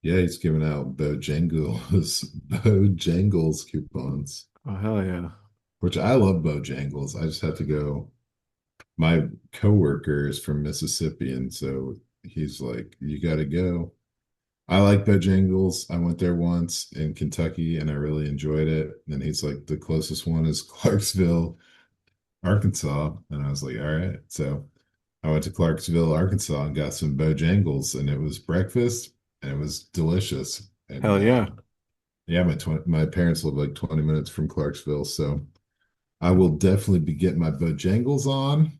Yeah, he's giving out Bojangles, Bojangles coupons, Oh, hell yeah. which I love Bojangles. I just have to go. My coworker is from Mississippi, and so he's like, "You got to go." I like Bojangles. I went there once in Kentucky, and I really enjoyed it. And he's like, "The closest one is Clarksville, Arkansas," and I was like, "All right." So I went to Clarksville, Arkansas, and got some Bojangles, and it was breakfast, and it was delicious. And Hell yeah. yeah, my parents live like 20 minutes from Clarksville, so I will definitely be getting my Bojangles on.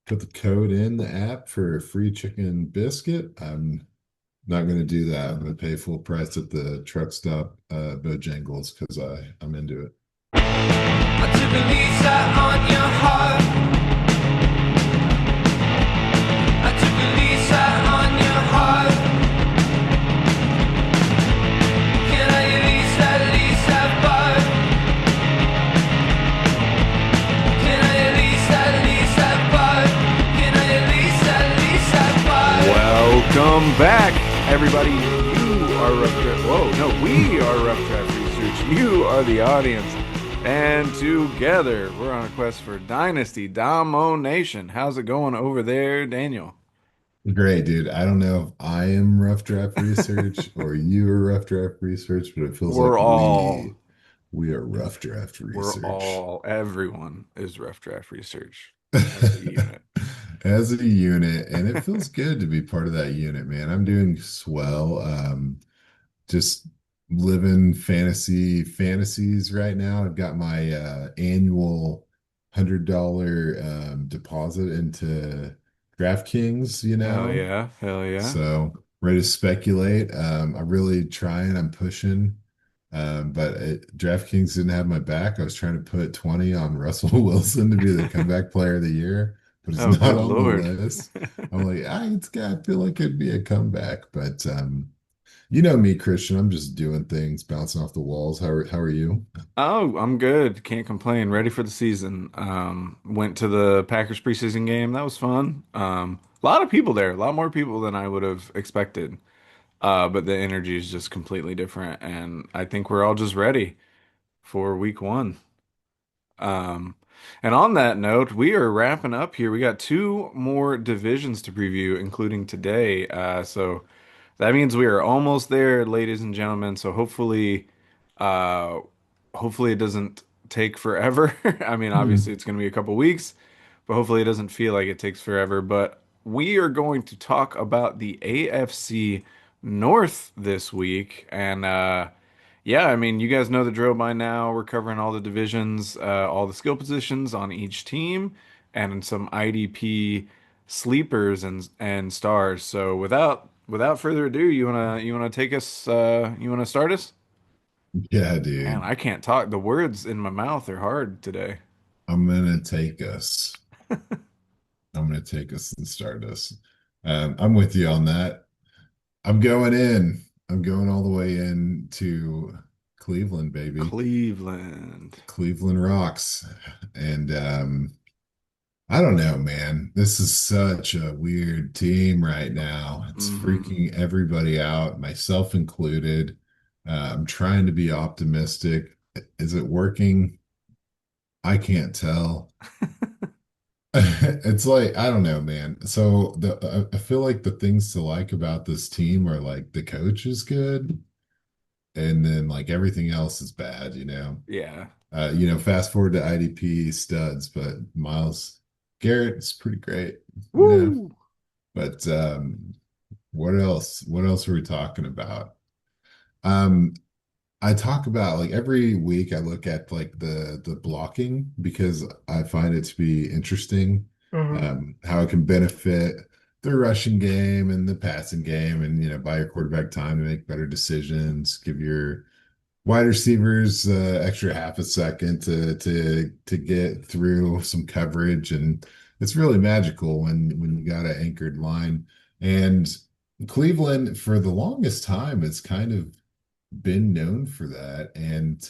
Put the code in the app for a free chicken biscuit. I'm not going to do that. I'm going to pay full price at the truck stop, Bojangles, because I'm into it. I took a lease out on your heart. I took a lease out on your heart. Can I at least have bar? Can I at least have bar? Can I at least have bar? Welcome back, everybody. You are Rough Draft. Whoa, no, we are Rough Draft Research. You are the audience. And together, we're on a quest for Dynasty Domination. How's it going over there, Daniel? Great, dude. I don't know if I am rough draft research or you are rough draft research, but it feels like We're all, we are rough draft research. everyone is Rough Draft Research as a unit. As a unit, and it feels good to be part of that unit, man. I'm doing swell. Just living fantasies right now. I've got my annual $100 deposit into DraftKings, Hell yeah, hell yeah. so ready to speculate. I'm really trying, I'm pushing. DraftKings didn't have my back. I was trying to put 20 on Russell Wilson to be the comeback player of the year, but it's Oh, not good on the Lord. list. I'm like, I feel like it'd be a comeback, but you know me, Christian. I'm just doing things, bouncing off the walls. How are you? Oh, I'm good. Can't complain. Ready for the season. Went to the Packers preseason game. That was fun. A lot of people there, a lot more people than I would have expected. But the energy is just completely different, and I think we're all just ready for week one. Um, and on that note, we are wrapping up here. We got two more divisions to preview, including today. So that means we are almost there, ladies and gentlemen. So uh, hopefully it doesn't take forever. I mean, obviously Hmm. it's going to be a couple weeks, but hopefully it doesn't feel like it takes forever. But we are going to talk about the AFC North this week, and yeah, I mean, you guys know the drill by now. We're covering all the divisions, all the skill positions on each team, and some IDP sleepers and stars. So without further ado, you wanna take us you wanna start us? Yeah, Man, dude. I can't talk. The words in my mouth are hard today. I'm gonna take us. I'm gonna take us and start us. I'm with you on that. I'm going in. I'm going all the way in to Cleveland, baby. Cleveland. Cleveland rocks. And I don't know, man. This is such a weird team right now. It's Hmm. freaking everybody out, myself included. I'm trying to be optimistic. Is it working? I can't tell. It's like, I don't know, man. So I feel like the things to like about this team are like the coach is good, and then like everything else is bad, you know. Yeah. Fast forward to IDP studs, but Miles Garrett is pretty great, you know. Woo! But what else? What else are we talking about? Um, I talk about like every week I look at like the blocking because I find it to be interesting, Uh-huh. how it can benefit the rushing game and the passing game, and buy your quarterback time to make better decisions, give your wide receivers extra half a second to get through some coverage, and it's really magical when you got an anchored line. And Cleveland, for the longest time, has kind of been known for that. And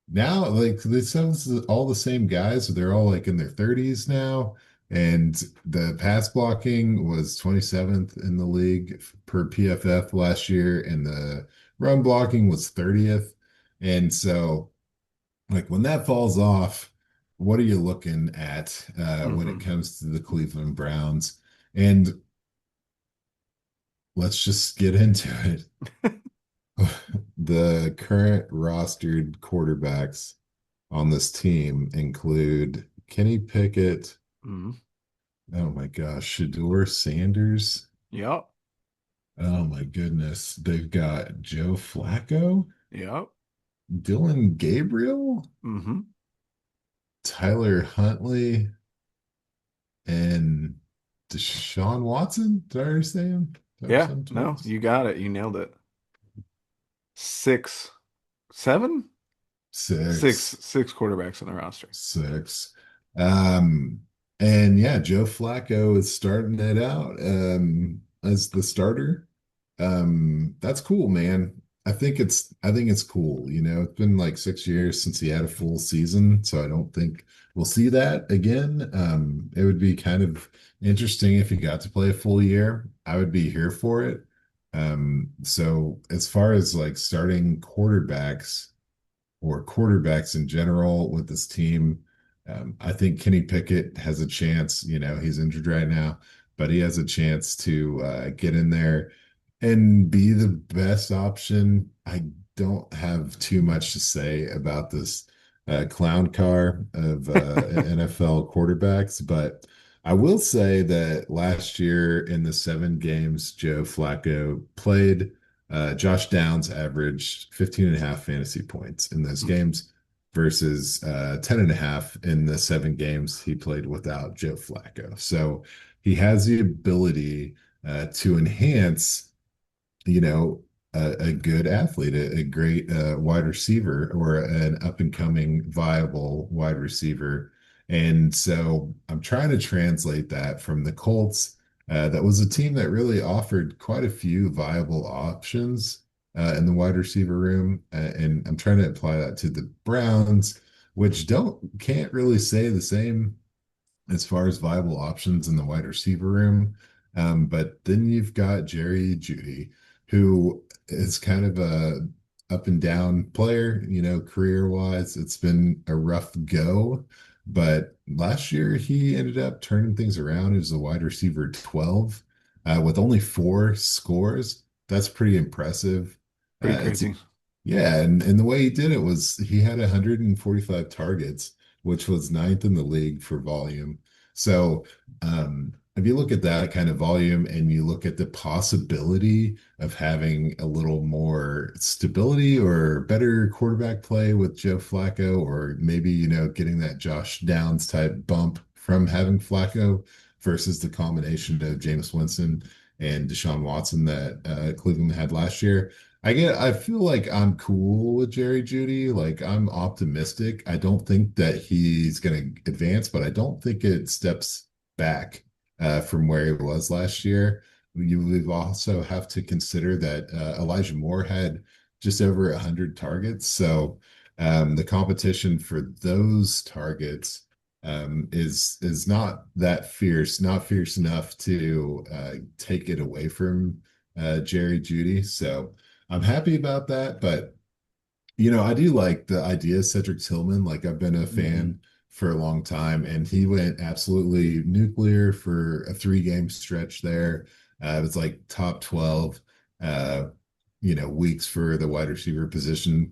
now, like, this sounds all the same guys. They're all like in their 30s now. And the pass blocking was 27th in the league per PFF last year, and the run blocking was 30th. And so, like, when that falls off, what are you looking at when it Hmm. comes to the Cleveland Browns? And let's just get into it. The current rostered quarterbacks on this team include Kenny Pickett. Hmm. Oh my gosh, Shador Sanders. Yep. Oh my goodness. They've got Joe Flacco, Yep. Dylan Gabriel, Hmm. Tyler Huntley, and Deshaun Watson. Did I already say him? Did I already Yeah. say him No, twice? you got it. You nailed it. Six, seven, Six. six quarterbacks on the roster. Six. Um, and yeah, Joe Flacco is starting it out as the starter. That's cool, man. I think it's cool. It's been like 6 years since he had a full season, so I don't think we'll see that again. It would be kind of interesting if he got to play a full year. I would be here for it. So as far as like starting quarterbacks or quarterbacks in general with this team. I think Kenny Pickett has a chance. He's injured right now, but he has a chance to get in there and be the best option. I don't have too much to say about this clown car of NFL quarterbacks, but I will say that last year in the 7 games Joe Flacco played, Josh Downs averaged 15 and a half fantasy points in those games versus 10 and a half in the 7 games he played without Joe Flacco. So he has the ability to enhance, a good athlete, a great wide receiver, or an up and coming viable wide receiver. And so I'm trying to translate that from the Colts. That was a team that really offered quite a few viable options in the wide receiver room. And I'm trying to apply that to the Browns, which can't really say the same as far as viable options in the wide receiver room. But then you've got Jerry Judy, who is kind of a up and down player, career wise. It's been a rough go, but last year he ended up turning things around as a wide receiver 12 with only 4 scores. That's pretty impressive. Pretty It's crazy. Yeah, and the way he did it was he had 145 targets, which was ninth in the league for volume. So, if you look at that kind of volume and you look at the possibility of having a little more stability or better quarterback play with Joe Flacco, or maybe, getting that Josh Downs type bump from having Flacco versus the combination of Jameis Winston and Deshaun Watson that Cleveland had last year. I feel like I'm cool with Jerry Judy. Like, I'm optimistic. I don't think that he's going to advance, but I don't think it steps back from where he was last year. We also have to consider that Elijah Moore had just over 100 targets. So the competition for those targets is not that fierce, not fierce enough to take it away from Jerry Judy. So I'm happy about that, but I do like the idea of Cedric Tillman. Like, I've been a Hmm. fan for a long time, and he went absolutely nuclear for a 3 game stretch there. It was like top 12, uh, weeks for the wide receiver position,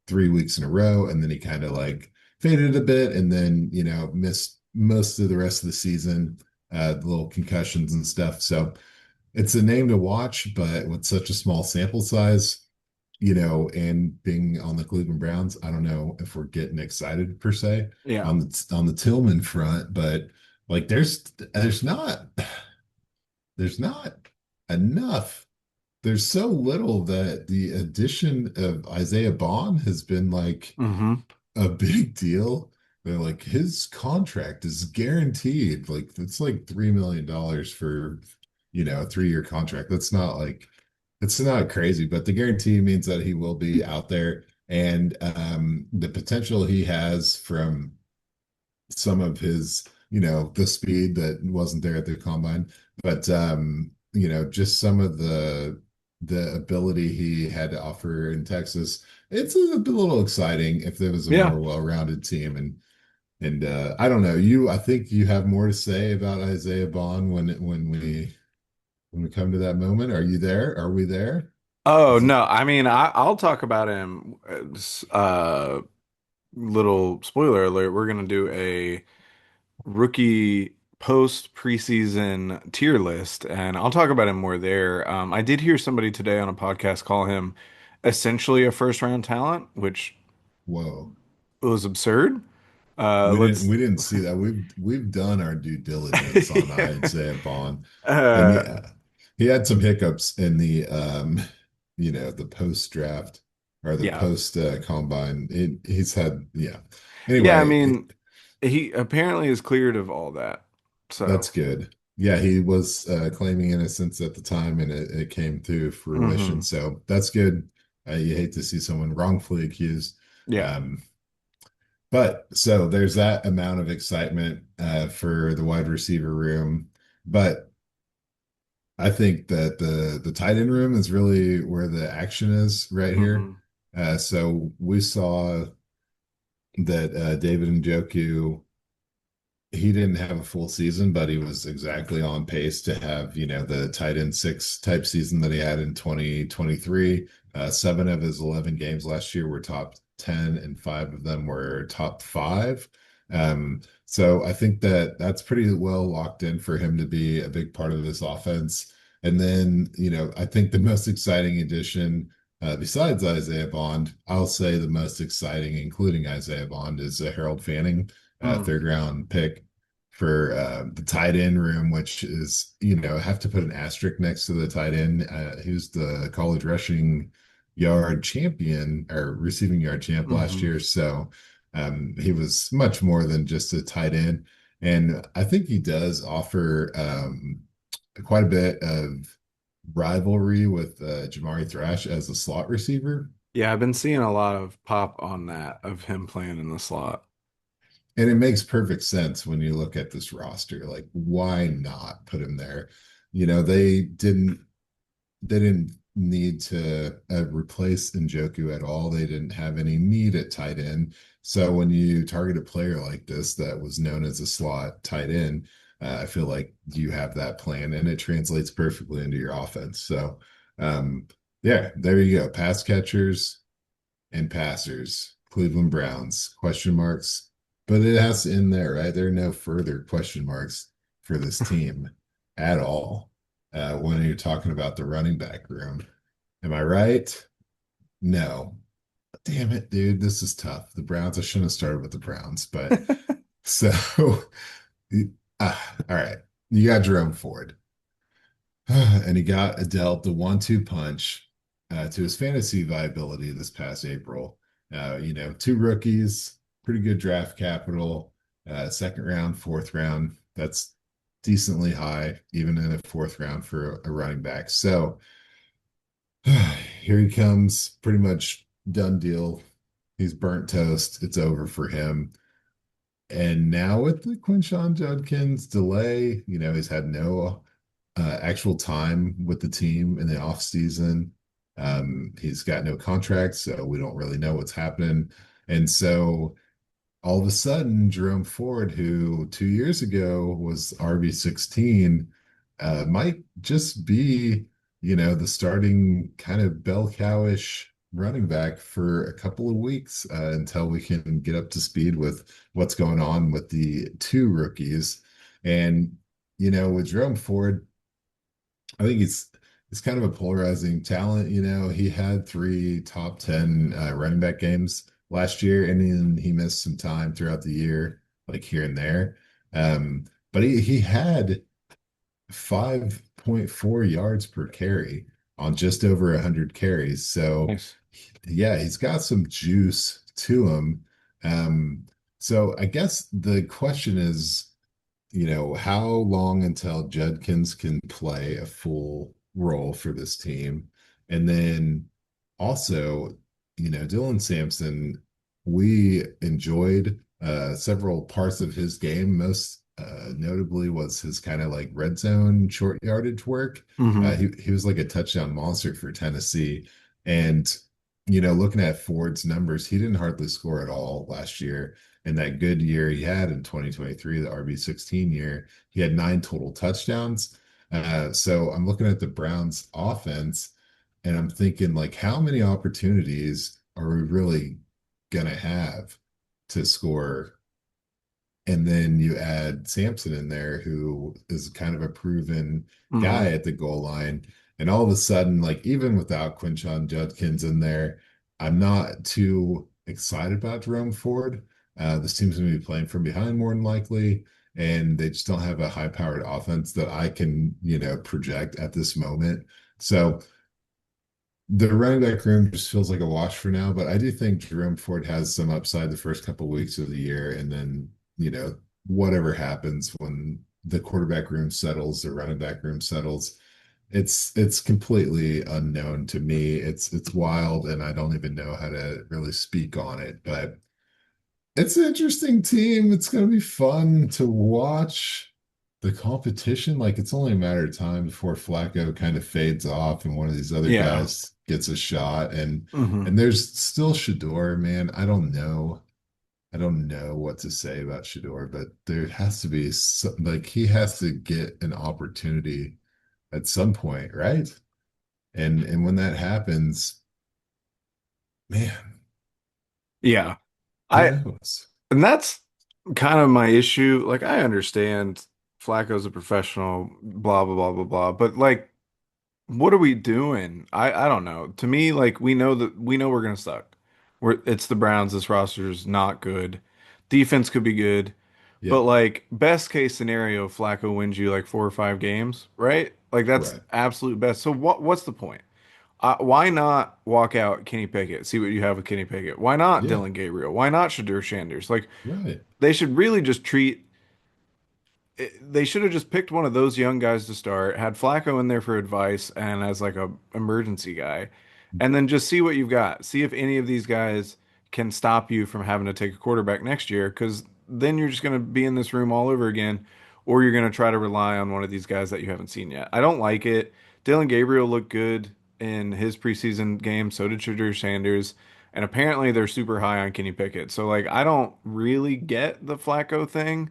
3 weeks in a row, and then he kind of like faded a bit, and then missed most of the rest of the season, the little concussions and stuff. So it's a name to watch, but with such a small sample size, and being on the Cleveland Browns, I don't know if we're getting excited per se Yeah. on the Tillman front, but like there's not enough. There's so little that the addition of Isaiah Bond has been like Hmm. a big deal. They're like, his contract is guaranteed. Like, it's like $3 million for, a 3 year contract. That's not like, it's not crazy, but the guarantee means that he will be out there. And the potential he has from some of his the speed that wasn't there at the combine, but just some of the ability he had to offer in Texas. It's a little exciting if there was a Yeah. more well-rounded team. And I don't know, I think you have more to say about Isaiah Bond when we come to that moment. Are you there? Are we there? Oh Is it no, I mean I'll talk about him. Little spoiler alert, we're gonna do a rookie post preseason tier list, and I'll talk about him more there. I did hear somebody today on a podcast call him essentially a first round talent, which whoa. was absurd. We didn't Let's we didn't see that. We've done our due diligence on yeah. Isaiah Bond. And Uh, yeah, he had some hiccups in the post draft or the yeah. post combine. He's had, yeah. Yeah, I Anyway, mean he apparently is cleared of all that. So, that's good. Yeah, he was claiming innocence at the time, and it came to fruition. mhm. So that's good. You hate to see someone wrongfully accused. Yeah. Um, but so there's that amount of excitement for the wide receiver room. But I think that the tight end room is really where the action is right here. Hmm. So we saw that David Njoku, he didn't have a full season, but he was exactly on pace to have, the tight end six type season that he had in 2023. Seven of his 11 games last year were top 10, and five of them were top five. So I think that that's pretty well locked in for him to be a big part of this offense. And then, I think the most exciting addition, besides Isaiah Bond, I'll say the most exciting, including Isaiah Bond, is Harold Fanning, Mm. third round pick for the tight end room, which is, have to put an asterisk next to the tight end. He was the college rushing yard champion or receiving yard champ last Hmm. year. So he was much more than just a tight end. And I think he does offer quite a bit of rivalry with Jamari Thrash as a slot receiver. Yeah, I've been seeing a lot of pop on that of him playing in the slot. And it makes perfect sense when you look at this roster. Like, why not put him there? They didn't need to replace Njoku at all. They didn't have any need at tight end. So when you target a player like this that was known as a slot tight end, I feel like you have that plan and it translates perfectly into your offense. So, um, yeah, there you go. Pass catchers and passers, Cleveland Browns, question marks. But it has to end there, right? There are no further question marks for this team at all when you're talking about the running back room. Am I right? No. Damn it, dude. This is tough. The Browns, I shouldn't have started with the Browns, but so, all right. You got Jerome Ford. And he got dealt the 1-2 punch to his fantasy viability this past April. Two rookies, pretty good draft capital, second round, fourth round. That's decently high, even in a fourth round for a running back. So here he comes, pretty much done deal. He's burnt toast. It's over for him. And now with the Quinshawn Judkins delay, he's had no actual time with the team in the off season. He's got no contract, so we don't really know what's happening. And so all of a sudden, Jerome Ford, who 2 years ago was RB16, might just be, the starting kind of bell cowish running back for a couple of weeks until we can get up to speed with what's going on with the two rookies. And, with Jerome Ford, I think he's kind of a polarizing talent. He had three top 10 running back games last year, and then he missed some time throughout the year, like here and there. But he had 5.4 yards per carry on just over 100 carries. So Nice. yeah, he's got some juice to him. Um, so I guess the question is, how long until Judkins can play a full role for this team? And then also, Dylan Sampson, we enjoyed several parts of his game, most notably was his kind of like red zone short yardage work. Hmm. He was like a touchdown monster for Tennessee. And, looking at Ford's numbers, he didn't hardly score at all last year. And that good year he had in 2023, the RB16 year, he had 9 total touchdowns. So I'm looking at the Browns offense and I'm thinking, like, how many opportunities are we really gonna have to score? And then you add Sampson in there, who is kind of a proven Hmm. guy at the goal line. And all of a sudden, like even without Quinshon Judkins in there, I'm not too excited about Jerome Ford. This team's going to be playing from behind more than likely, and they just don't have a high-powered offense that I can, project at this moment. So the running back room just feels like a wash for now, but I do think Jerome Ford has some upside the first couple weeks of the year, and then whatever happens when the quarterback room settles, the running back room settles, it's completely unknown to me. It's wild, and I don't even know how to really speak on it, but it's an interesting team. It's going to be fun to watch the competition. Like it's only a matter of time before Flacco kind of fades off and one of these other Yeah. guys gets a shot. And Hmm. and there's still Shador, man. I don't know. I don't know what to say about Shador, but there has to be like he has to get an opportunity at some point, right? And when that happens, man, Yeah. who I knows? And that's kind of my issue. Like, I understand Flacco's a professional, blah, blah, blah, blah, blah. But, like, what are we doing? I don't know. To me, like, we know we're gonna suck. It's the Browns. This roster's not good. Defense could be good. But, Yeah, like, best case scenario, Flacco wins you like 4 or 5 games, right? Like, that's right. absolute best. So, what's the point? Why not walk out Kenny Pickett? See what you have with Kenny Pickett. Why not Yeah, Dylan Gabriel? Why not Shadur Sanders? Like, right. they should really just treat. They should have just picked one of those young guys to start, had Flacco in there for advice and as like a emergency guy, and then just see what you've got. See if any of these guys can stop you from having to take a quarterback next year, because then you're just going to be in this room all over again, or you're going to try to rely on one of these guys that you haven't seen yet. I don't like it. Dylan Gabriel looked good in his preseason game. So did Shadur Sanders. And apparently they're super high on Kenny Pickett. So like I don't really get the Flacco thing,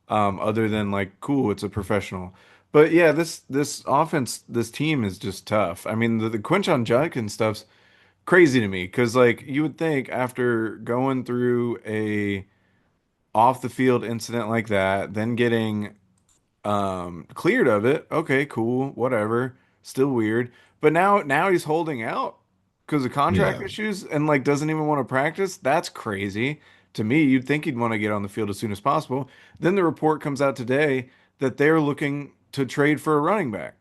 other than like, cool, it's a professional. But yeah, this offense, this team is just tough. I mean, the Quinshon Judkins stuff's crazy to me because like you would think after going through a off the field incident like that, then getting cleared of it. Okay, cool, whatever. Still weird. But now he's holding out because of contract Yeah. issues and like doesn't even want to practice. That's crazy. To me, you'd think he'd want to get on the field as soon as possible. Then the report comes out today that they're looking to trade for a running back,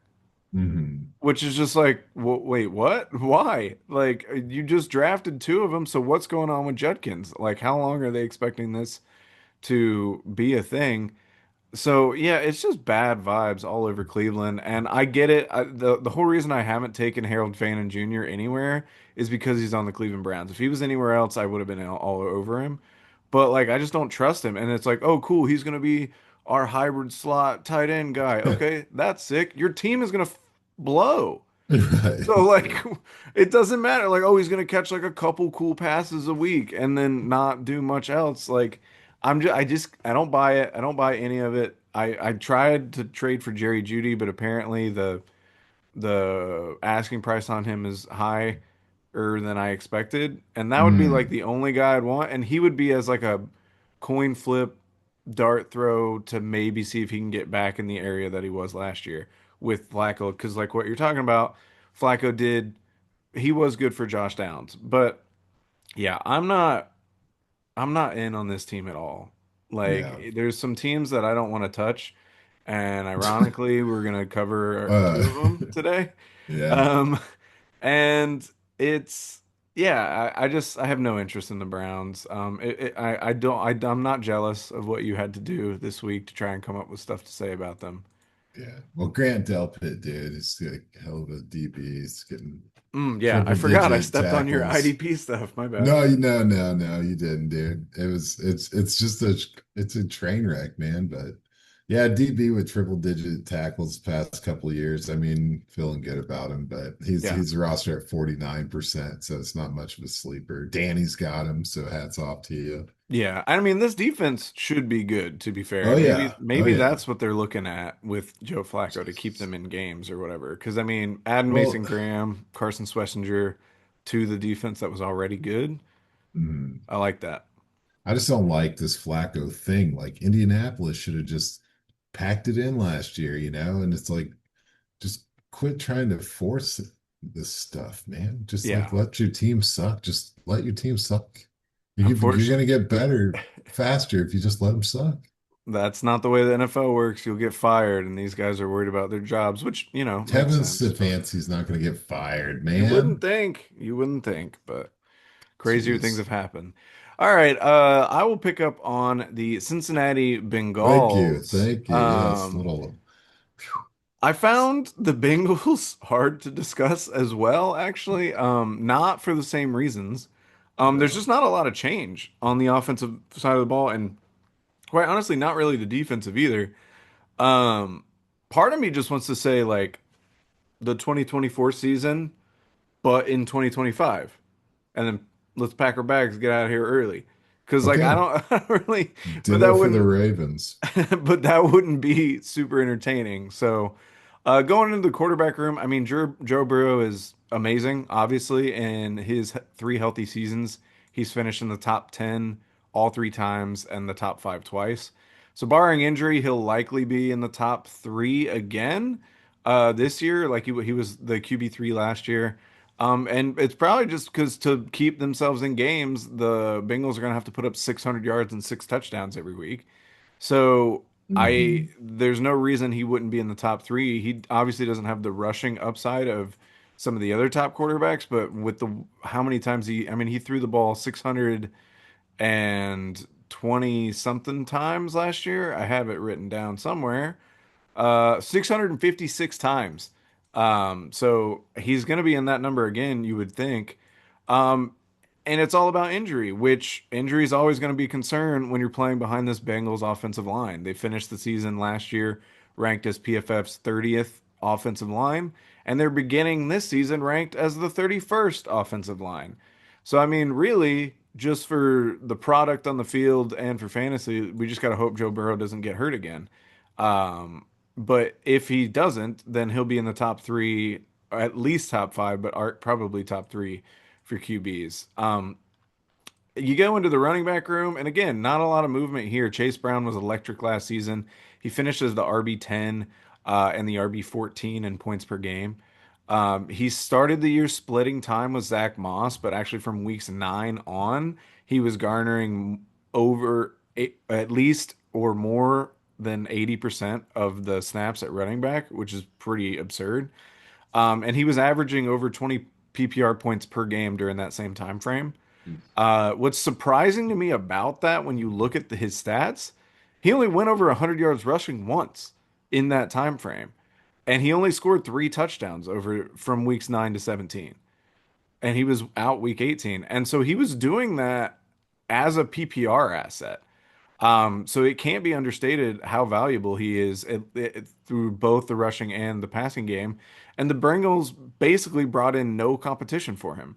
Hmm. which is just like, wait, what? Why? Like, you just drafted two of them, so what's going on with Judkins? Like, how long are they expecting this to be a thing? So yeah, it's just bad vibes all over Cleveland, and I get it. The whole reason I haven't taken Harold Fannin Jr. anywhere is because he's on the Cleveland Browns. If he was anywhere else, I would have been all over him. But like, I just don't trust him, and it's like, oh, cool, he's gonna be our hybrid slot tight end guy. Okay, that's sick. Your team is gonna blow. So Right. like, it doesn't matter. Like, oh, he's gonna catch like a couple cool passes a week and then not do much else. Like, I don't buy it. I don't buy any of it. I tried to trade for Jerry Judy, but apparently the asking price on him is higher than I expected, and that would be like Mm, the only guy I'd want, and he would be as like a coin flip dart throw to maybe see if he can get back in the area that he was last year with Flacco, because like what you're talking about, Flacco did he was good for Josh Downs. But yeah, I'm not in on this team at all. yeah. Like there's some teams that I don't want to touch, and ironically, we're gonna cover two Uh, of them today. yeah, Um, and it's yeah, I have no interest in the Browns. I don't I'm not jealous of what you had to do this week to try and come up with stuff to say about them. yeah. Well, Grant Delpit, dude, is a hell of a DB. He's getting Yeah, I triple forgot I digit stepped on your tackles. IDP stuff. My bad. No, no, you didn't, dude. It's just it's a train wreck, man. But Yeah, DB with triple digit tackles past couple of years. I mean, feeling good about him, but Yeah. he's roster at 49%, so it's not much of a sleeper. Danny's got him, so hats off to you. Yeah, I mean this defense should be good, to be fair, Oh and maybe yeah. Oh maybe yeah. that's what they're looking at with Joe Flacco to keep them in games or whatever. Because I mean, add Well, Mason Graham, Carson Schlesinger to the defense that was already good. mm, I like that. I just don't like this Flacco thing. Like Indianapolis should have just packed it in last year, and it's like just quit trying to force this stuff, man. Just like Yeah, let your team suck. Just let your team suck. You're unfortunately, gonna get better faster if you just let them suck. that's not the way the NFL works. You'll get fired, and these guys are worried about their jobs, which makes Kevin sense. But Stefanski's not gonna get fired, you wouldn't man. think, but crazier things Jeez. have happened. All right, I will pick up on the Cincinnati Thank you. Bengals. Thank you. Yes, little. I found the Bengals hard to discuss as well, actually. Not for the same reasons. There's No. just not a lot of change on the offensive side of the ball, and quite honestly, not really the defensive either. Um, Part of me just wants to say like the 2024 season, but in 2025, and then let's pack our bags, get out of here early. Because like I Okay. don't, I don't really, but Ditto for the Ravens. but that wouldn't be super entertaining. So, going into the quarterback room, I mean, Joe Burrow is amazing. Obviously, in his three healthy seasons, he's finished in the top 10 all three times and the top five twice. So, barring injury, he'll likely be in the top three again this year. Like he was the QB3 last year. And it's probably just because to keep themselves in games, the Bengals are going to have to put up 600 yards and six touchdowns every week. So I Mhm. there's no reason he wouldn't be in the top three. He obviously doesn't have the rushing upside of some of the other top quarterbacks, but with the how many times I mean, he threw the ball 620 something times last year. I have it written down somewhere. 656 times. So he's going to be in that number again, you would think. Um, and it's all about injury, which injury is always going to be a concern when you're playing behind this Bengals offensive line. They finished the season last year ranked as PFF's 30th offensive line, and they're beginning this season ranked as the 31st offensive line. So, I mean, really, just for the product on the field and for fantasy, we just got to hope Joe Burrow doesn't get hurt again. Um, but if he doesn't, then he'll be in the top three, at least top five, but probably top three for QBs. You go into the running back room, and again, not a lot of movement here. Chase Brown was electric last season. He finished as the RB10 and the RB14 in points per game. He started the year splitting time with Zach Moss, but actually from weeks 9 on, he was garnering at least or more than 80% of the snaps at running back, which is pretty absurd. And he was averaging over 20 PPR points per game during that same time frame. What's surprising to me about that when you look at his stats, he only went over 100 yards rushing once in that time frame, and he only scored three touchdowns over from weeks 9 to 17, and he was out week 18, and so he was doing that as a PPR asset. So it can't be understated how valuable he is through both the rushing and the passing game, and the Bengals basically brought in no competition for him.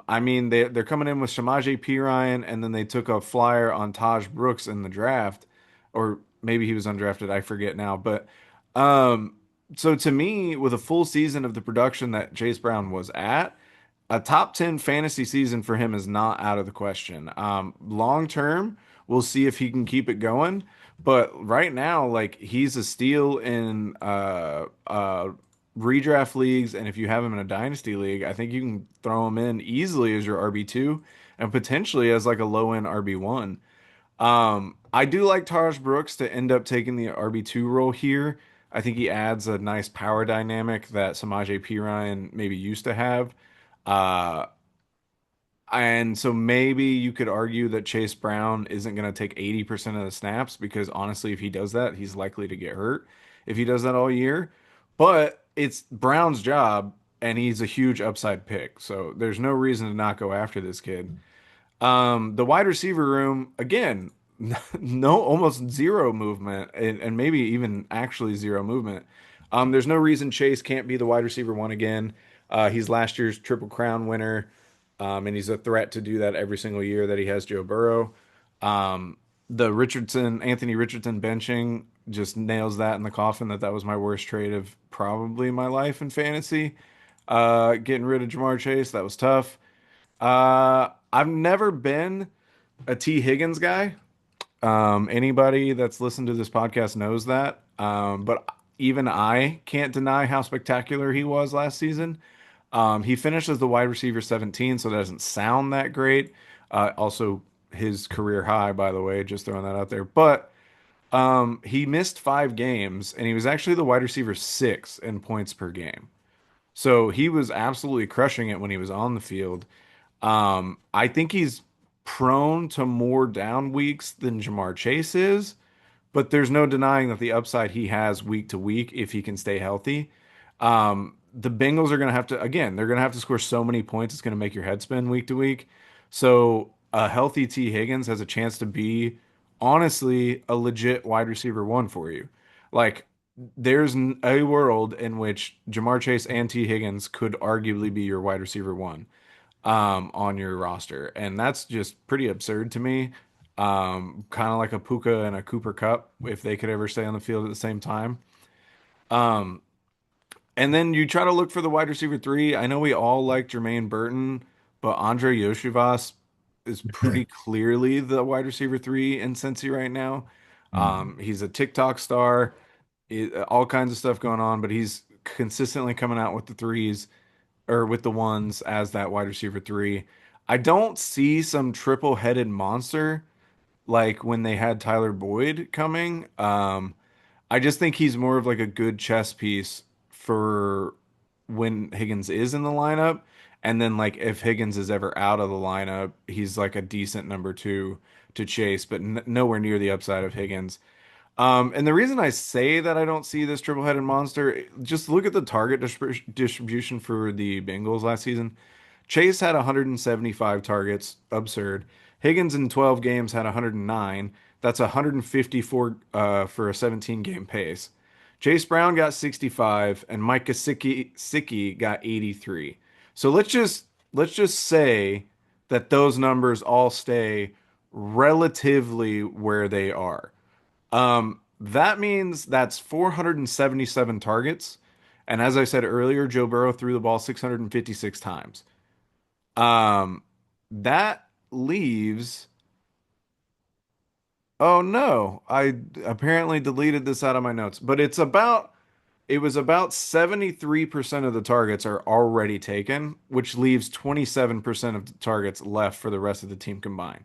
I mean, they're coming in with Shamaje P. Ryan, and then they took a flyer on Taj Brooks in the draft, or maybe he was undrafted. I forget now. But um, so to me, with a full season of the production that Chase Brown was at, a top 10 fantasy season for him is not out of the question. Long term, we'll see if he can keep it going. But right now, like he's a steal in redraft leagues, and if you have him in a dynasty league, I think you can throw him in easily as your RB2 and potentially as like a low end RB1. I do like Taj Brooks to end up taking the RB2 role here. I think he adds a nice power dynamic that Samaje Perine maybe used to have. Uh, and so maybe you could argue that Chase Brown isn't going to take 80% of the snaps because honestly, if he does that, he's likely to get hurt if he does that all year. But it's Brown's job and he's a huge upside pick. So there's no reason to not go after this kid. The wide receiver room, again, no, almost zero movement, and maybe even actually zero movement. There's no reason Chase can't be the wide receiver one again. He's last year's Triple Crown winner, and he's a threat to do that every single year that he has Joe Burrow. Um, Anthony Richardson benching just nails that in the coffin that was my worst trade of probably my life in fantasy. Getting rid of Jamar Chase, that was tough. I've never been a T. Higgins guy. Anybody that's listened to this podcast knows that. But even I can't deny how spectacular he was last season. He finished as the wide receiver 17, so that doesn't sound that great. Also, his career high, by the way, just throwing that out there. But he missed 5 games, and he was actually the wide receiver 6 in points per game. So he was absolutely crushing it when he was on the field. I think he's prone to more down weeks than Jamar Chase is, but there's no denying that the upside he has week to week if he can stay healthy. The Bengals are going to have to, again, they're going to have to score so many points, it's going to make your head spin week to week. So a healthy T. Higgins has a chance to be, honestly, a legit wide receiver one for you. Like, there's a world in which Jamar Chase and T. Higgins could arguably be your wide receiver one on your roster. And that's just pretty absurd to me. Kind of like a Puka and a Cooper Cup if they could ever stay on the field at the same time. Um, and then you try to look for the wide receiver three. I know we all like Jermaine Burton, but Andre Yoshivas is pretty clearly the wide receiver three in Cincy right now. Mhm. He's a TikTok star, all kinds of stuff going on, but he's consistently coming out with the threes or with the ones as that wide receiver three. I don't see some triple headed monster like when they had Tyler Boyd coming. I just think he's more of like a good chess piece for when Higgins is in the lineup. And then like if Higgins is ever out of the lineup, he's like a decent number two to chase, but nowhere near the upside of Higgins. And the reason I say that I don't see this triple-headed monster, just look at the target distribution for the Bengals last season. Chase had 175 targets, absurd. Higgins in 12 games had 109. That's 154 for a 17 game pace. Chase Brown got 65 and Mike Gesicki got 83. So let's just say that those numbers all stay relatively where they are. That means that's 477 targets. And as I said earlier, Joe Burrow threw the ball 656 times. Um, that leaves. Oh no, I apparently deleted this out of my notes, but it was about 73% of the targets are already taken, which leaves 27% of the targets left for the rest of the team combined.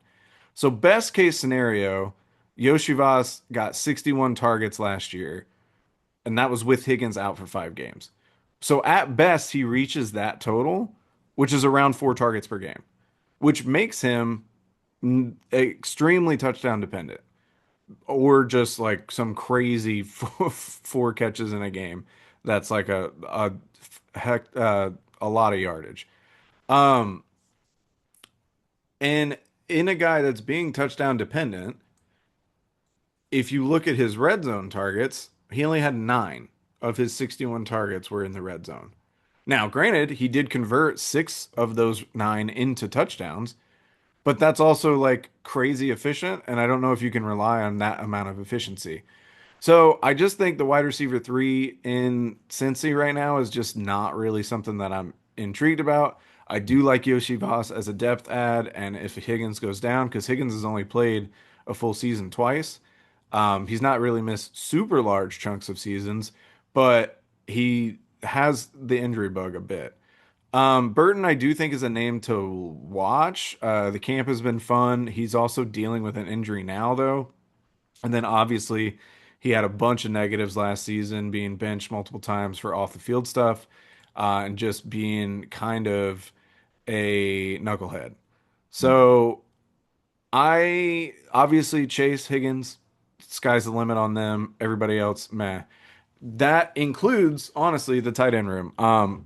So best case scenario, Yoshivas got 61 targets last year, and that was with Higgins out for 5 games. So at best, he reaches that total, which is around 4 targets per game, which makes him extremely touchdown dependent, or just like some crazy 4 catches in a game. That's like a heck a lot of yardage. Um, and in a guy that's being touchdown dependent, if you look at his red zone targets, he only had 9 of his 61 targets were in the red zone. Now, granted, he did convert 6 of those 9 into touchdowns, but that's also like crazy efficient. And I don't know if you can rely on that amount of efficiency. So I just think the wide receiver three in Cincy right now is just not really something that I'm intrigued about. I do like Yoshi Voss as a depth add, and if Higgins goes down, because Higgins has only played a full season twice, he's not really missed super large chunks of seasons, but he has the injury bug a bit. Burton, I do think is a name to watch. The camp has been fun. He's also dealing with an injury now, though. And then obviously he had a bunch of negatives last season, being benched multiple times for off the field stuff, and just being kind of a knucklehead. So I obviously Chase Higgins, sky's the limit on them. Everybody else, meh. That includes honestly the tight end room. My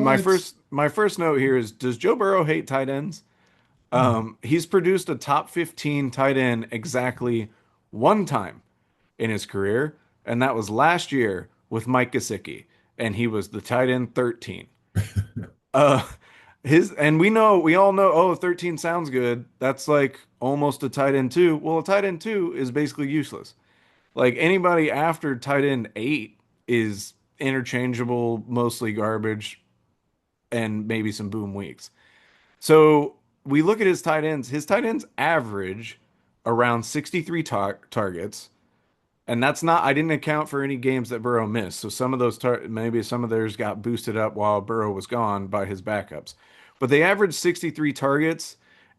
What? first note here is: does Joe Burrow hate tight ends? He's produced a top 15 tight end exactly one time in his career, and that was last year with Mike Gesicki, and he was the tight end 13. Uh, we all know, oh, 13 sounds good. That's like almost a tight end two. Well, a tight end two is basically useless. Like anybody after tight end eight is interchangeable, mostly garbage, and maybe some boom weeks. So we look at his tight ends. His tight ends average around 63 targets, and that's not, I didn't account for any games that Burrow missed. So some of those, maybe some of theirs got boosted up while Burrow was gone by his backups. But they averaged 63 targets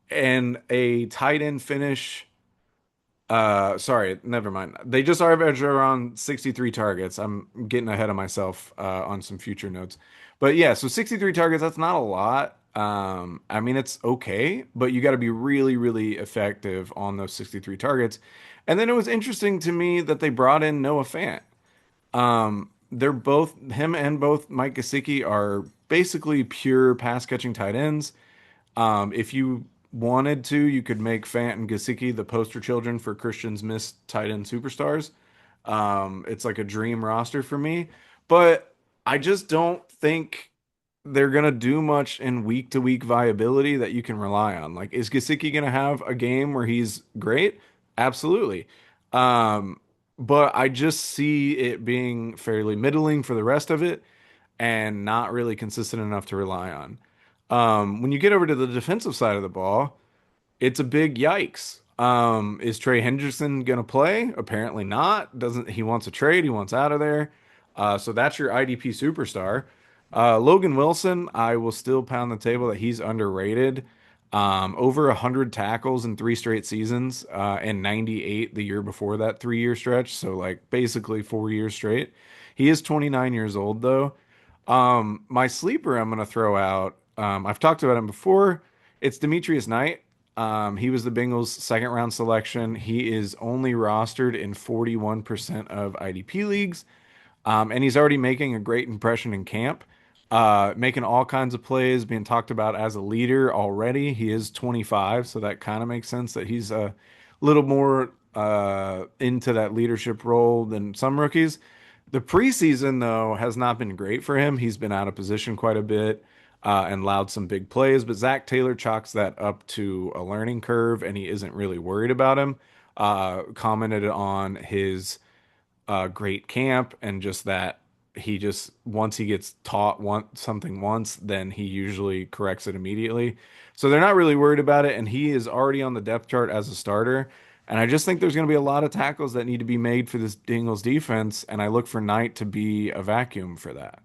and a tight end finish. Sorry, never mind. They just average around 63 targets. I'm getting ahead of myself on some future notes. But yeah, so 63 targets, that's not a lot. I mean, it's okay, but you got to be really, really effective on those 63 targets. And then it was interesting to me that they brought in Noah Fant. They're both, him and both Mike Gesicki are basically pure pass catching tight ends. If you wanted to, you could make Fant and Gesicki the poster children for Christian's missed tight end superstars. It's like a dream roster for me, but I just don't think they're gonna do much in week to week viability that you can rely on. Like, is Gesicki gonna have a game where he's great? Absolutely. Um, but I just see it being fairly middling for the rest of it and not really consistent enough to rely on. When you get over to the defensive side of the ball, it's a big yikes. Is Trey Hendrickson gonna play? Apparently not. Doesn't he wants a trade? He wants out of there. So that's your IDP superstar. Logan Wilson, I will still pound the table that he's underrated. Over 100 tackles in three straight seasons, and 98 the year before that 3 year stretch. So like basically 4 years straight. He is 29 years old though. My sleeper I'm gonna throw out. I've talked about him before. It's Demetrius Knight. He was the Bengals' second round selection. He is only rostered in 41% of IDP leagues. And he's already making a great impression in camp, making all kinds of plays, being talked about as a leader already. He is 25, so that kind of makes sense that he's a little more into that leadership role than some rookies. The preseason, though, has not been great for him. He's been out of position quite a bit and allowed some big plays, but Zach Taylor chalks that up to a learning curve, and he isn't really worried about him. Commented on his great camp and just that he just once he gets taught something once, then he usually corrects it immediately. So they're not really worried about it, and he is already on the depth chart as a starter. And I just think there's going to be a lot of tackles that need to be made for this Dingles defense, and I look for Knight to be a vacuum for that.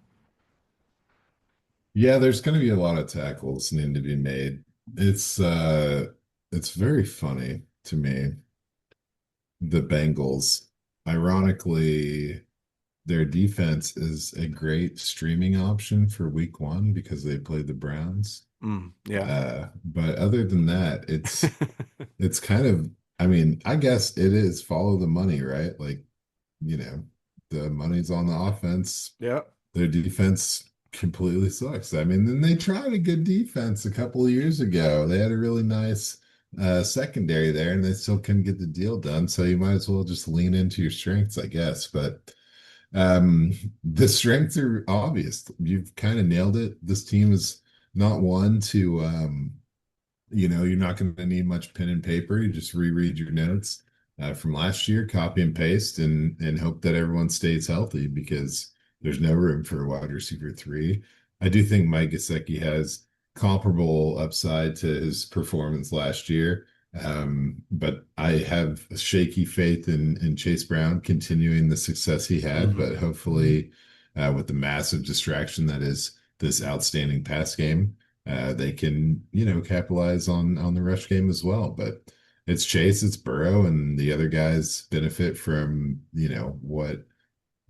Yeah, there's going to be a lot of tackles need to be made. It's very funny to me. The Bengals, ironically, their defense is a great streaming option for week one because they played the Browns. Yeah. But other than that, it's kind of, I mean, I guess it is follow the money, right? Like, you know, the money's on the offense. Yeah. Their defense completely sucks. I mean, then they tried a good defense a couple of years ago. They had a really nice secondary there, and they still couldn't get the deal done. So you might as well just lean into your strengths, I guess. But um, the strengths are obvious. You've kind of nailed it. This team is not one to you're not going to need much pen and paper. You just reread your notes from last year, copy and paste, and hope that everyone stays healthy because there's no room for a wide receiver three. I do think Mike Gesicki has comparable upside to his performance last year. But I have shaky faith in Chase Brown continuing the success he had, but hopefully with the massive distraction that is this outstanding pass game, they can, capitalize on the rush game as well. But it's Chase, it's Burrow, and the other guys benefit from, what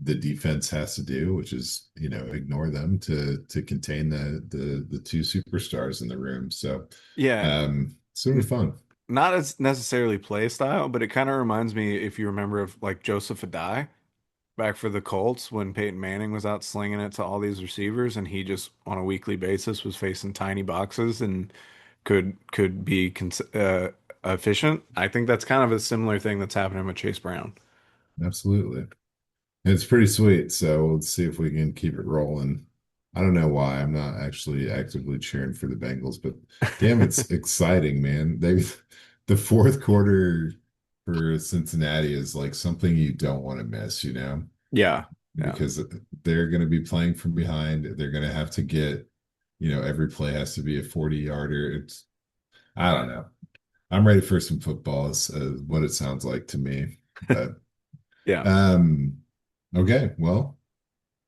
the defense has to do, which is, ignore them to contain the two superstars in the room. So Yeah. sort of fun. Not as necessarily play style, but it kind of reminds me, if you remember, of like Joseph Adai back for the Colts when Peyton Manning was out slinging it to all these receivers, and he just on a weekly basis was facing tiny boxes and could be efficient. I think that's kind of a similar thing that's happening with Chase Brown. Absolutely. It's pretty sweet. So let's see if we can keep it rolling. I don't know why I'm not actually actively cheering for the Bengals, but damn, it's exciting, man. The fourth quarter for Cincinnati is like something you don't want to miss, Yeah, yeah. because they're going to be playing from behind. They're going to have to get, every play has to be a 40-yarder. I don't know. I'm ready for some football, is what it sounds like to me. But Yeah. um, okay, well.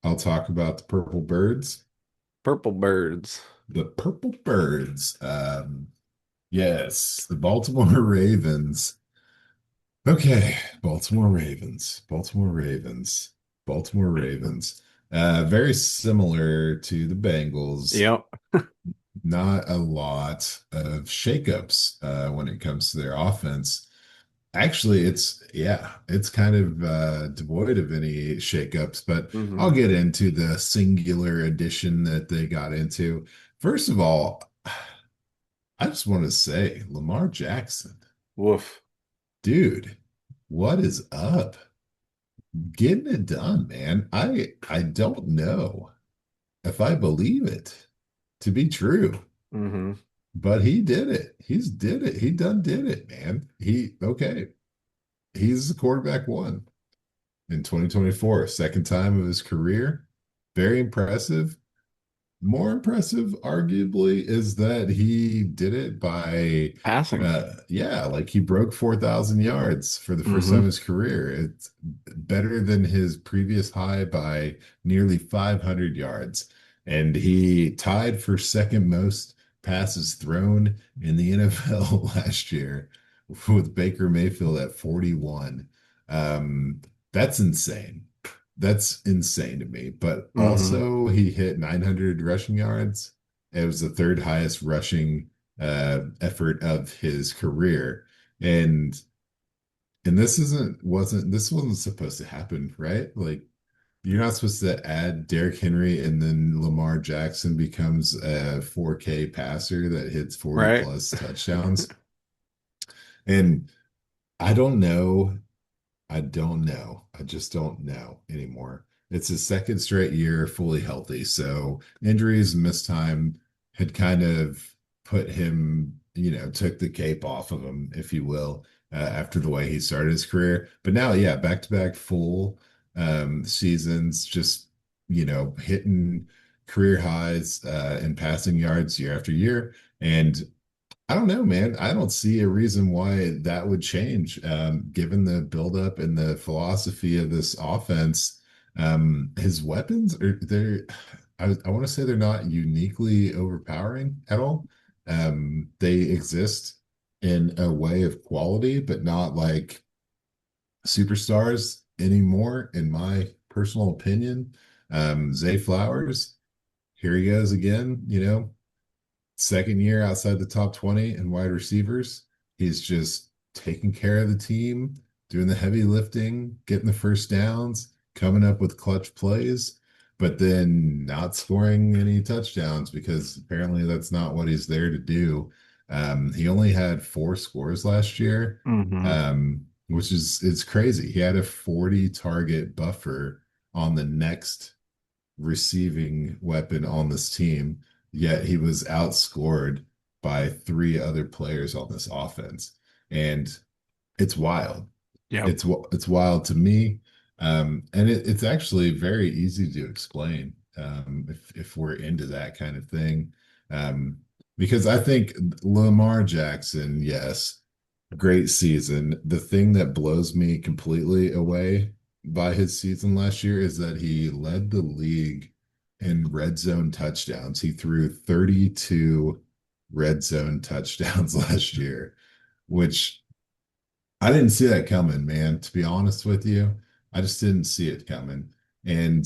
I'll talk about the purple birds. Purple birds. The purple birds. Yes, the Baltimore Ravens. Okay, Baltimore Ravens. Baltimore Ravens. Baltimore Ravens. Very similar to the Bengals. Yep. Not a lot of shakeups when it comes to their offense. Actually, it's kind of devoid of any shakeups, but I'll Hmm. get into the singular addition that they got into. First of all, I just want to say, Lamar Jackson, Woof. dude, what is up? Getting it done, man. I don't know if I believe it to be true, Hmm. but he did it. He's did it. He done did it, man. Okay. He's the quarterback one in 2024, second time of his career. Very impressive. More impressive, arguably, is that he did it by, Passing. yeah, like he broke 4,000 yards for the first time in Hmm. his career. It's better than his previous high by nearly 500 yards. And he tied for second most passes thrown in the NFL last year with Baker Mayfield at 41. That's insane. That's insane to me. But Hmm. also, he hit 900 rushing yards. It was the third highest rushing effort of his career. And this wasn't supposed to happen, right? Like you're not supposed to add Derrick Henry and then Lamar Jackson becomes a 4K passer that hits 40 Right. plus touchdowns. And I don't know I don't know. I just don't know anymore. It's his second straight year fully healthy. So injuries and missed time had kind of put him, took the cape off of him, if you will, after the way he started his career. But now, yeah, back to back full seasons, just, hitting career highs in passing yards year after year. And I don't know, man. I don't see a reason why that would change, given the buildup and the philosophy of this offense. His weapons are they're I want to say they're not uniquely overpowering at all. They exist in a way of quality, but not like superstars anymore, in my personal opinion. Zay Flowers, here he goes again, second year outside the top 20 in wide receivers. He's just taking care of the team, doing the heavy lifting, getting the first downs, coming up with clutch plays, but then not scoring any touchdowns because apparently that's not what he's there to do. He only had 4 scores last year, Hmm. which is it's crazy. He had a 40 target buffer on the next receiving weapon on this team, yet he was outscored by 3 other players on this offense. And it's wild. Yep. It's wild to me. And it's actually very easy to explain if we're into that kind of thing. Um, because I think Lamar Jackson, yes, great season. The thing that blows me completely away by his season last year is that he led the league in red zone touchdowns. He threw 32 red zone touchdowns last year, which I didn't see that coming, man. To be honest with you, I just didn't see it coming. And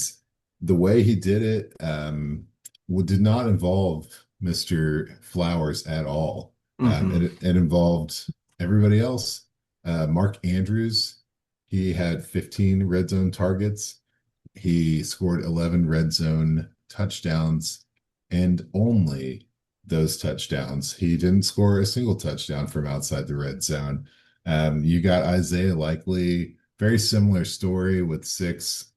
the way he did it did not involve Mr. Flowers at all. Hmm. It involved everybody else. Mark Andrews, he had 15 red zone targets. He scored 11 red zone touchdowns and only those touchdowns. He didn't score a single touchdown from outside the red zone. You got Isaiah Likely, very similar story with six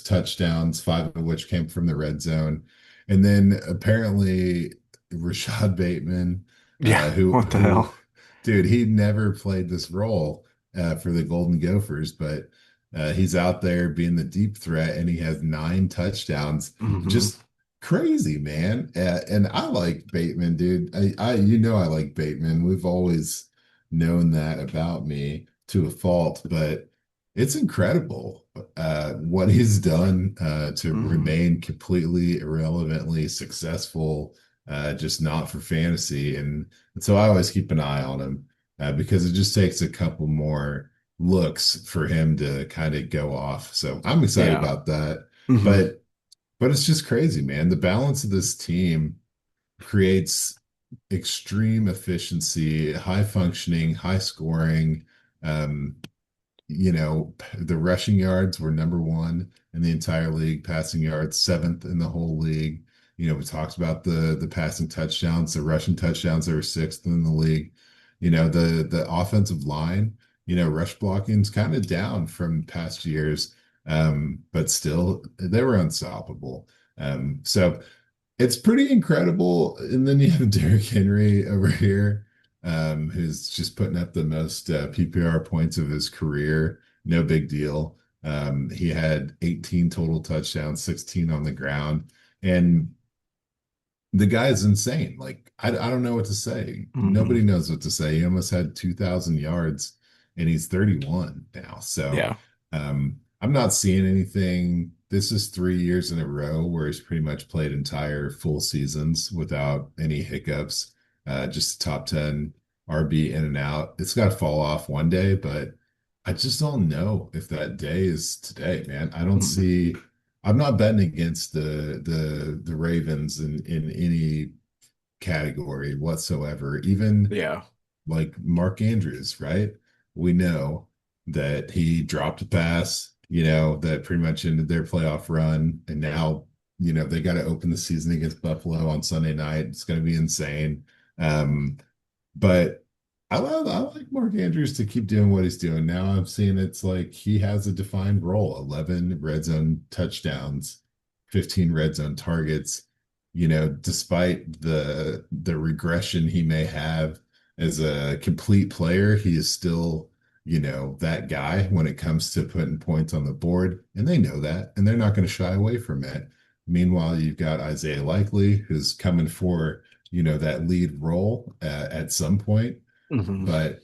touchdowns, five of which came from the red zone. And then apparently Rashad Bateman, Yeah. What the who, hell? dude, he never played this role for the Golden Gophers, but he's out there being the deep threat, and he has nine touchdowns. Hmm. Just crazy, man. And I like Bateman, dude. I like Bateman. We've always known that about me to a fault, but it's incredible what he's done to Hmm. remain completely irrelevantly successful, just not for fantasy. And so I always keep an eye on him because it just takes a couple more looks for him to kind of go off. So I'm excited Yeah. about that. Hmm. But it's just crazy, man. The balance of this team creates extreme efficiency, high functioning, high scoring. Um, the rushing yards were number one in the entire league, passing yards seventh in the whole league. We talked about the passing touchdowns, the rushing touchdowns, they were sixth in the league. The offensive line, rush blocking's kind of down from past years, but still they were unstoppable. So it's pretty incredible. And then you have Derrick Henry over here, who's just putting up the most PPR points of his career. No big deal. He had 18 total touchdowns, 16 on the ground. And the guy is insane. Like, I don't know what to say. Hmm. Nobody knows what to say. He almost had 2,000 yards and he's 31 now. So Yeah. I'm not seeing anything. This is 3 years in a row where he's pretty much played entire full seasons without any hiccups. Just top 10 RB in and out. It's got to fall off one day, but I just don't know if that day is today, man. I don't Mhm. see. I'm not betting against the Ravens in any category whatsoever. Even Yeah. like Mark Andrews, right? We know that he dropped a pass, that pretty much ended their playoff run, and now they got to open the season against Buffalo on Sunday night. It's going to be insane. But I like Mark Andrews to keep doing what he's doing. Now I'm seeing it's like he has a defined role, 11 red zone touchdowns, 15 red zone targets. Despite the regression he may have as a complete player, he is still, that guy when it comes to putting points on the board. And they know that, and they're not going to shy away from it. Meanwhile, you've got Isaiah Likely, who's coming for that lead role at some point, Hmm. but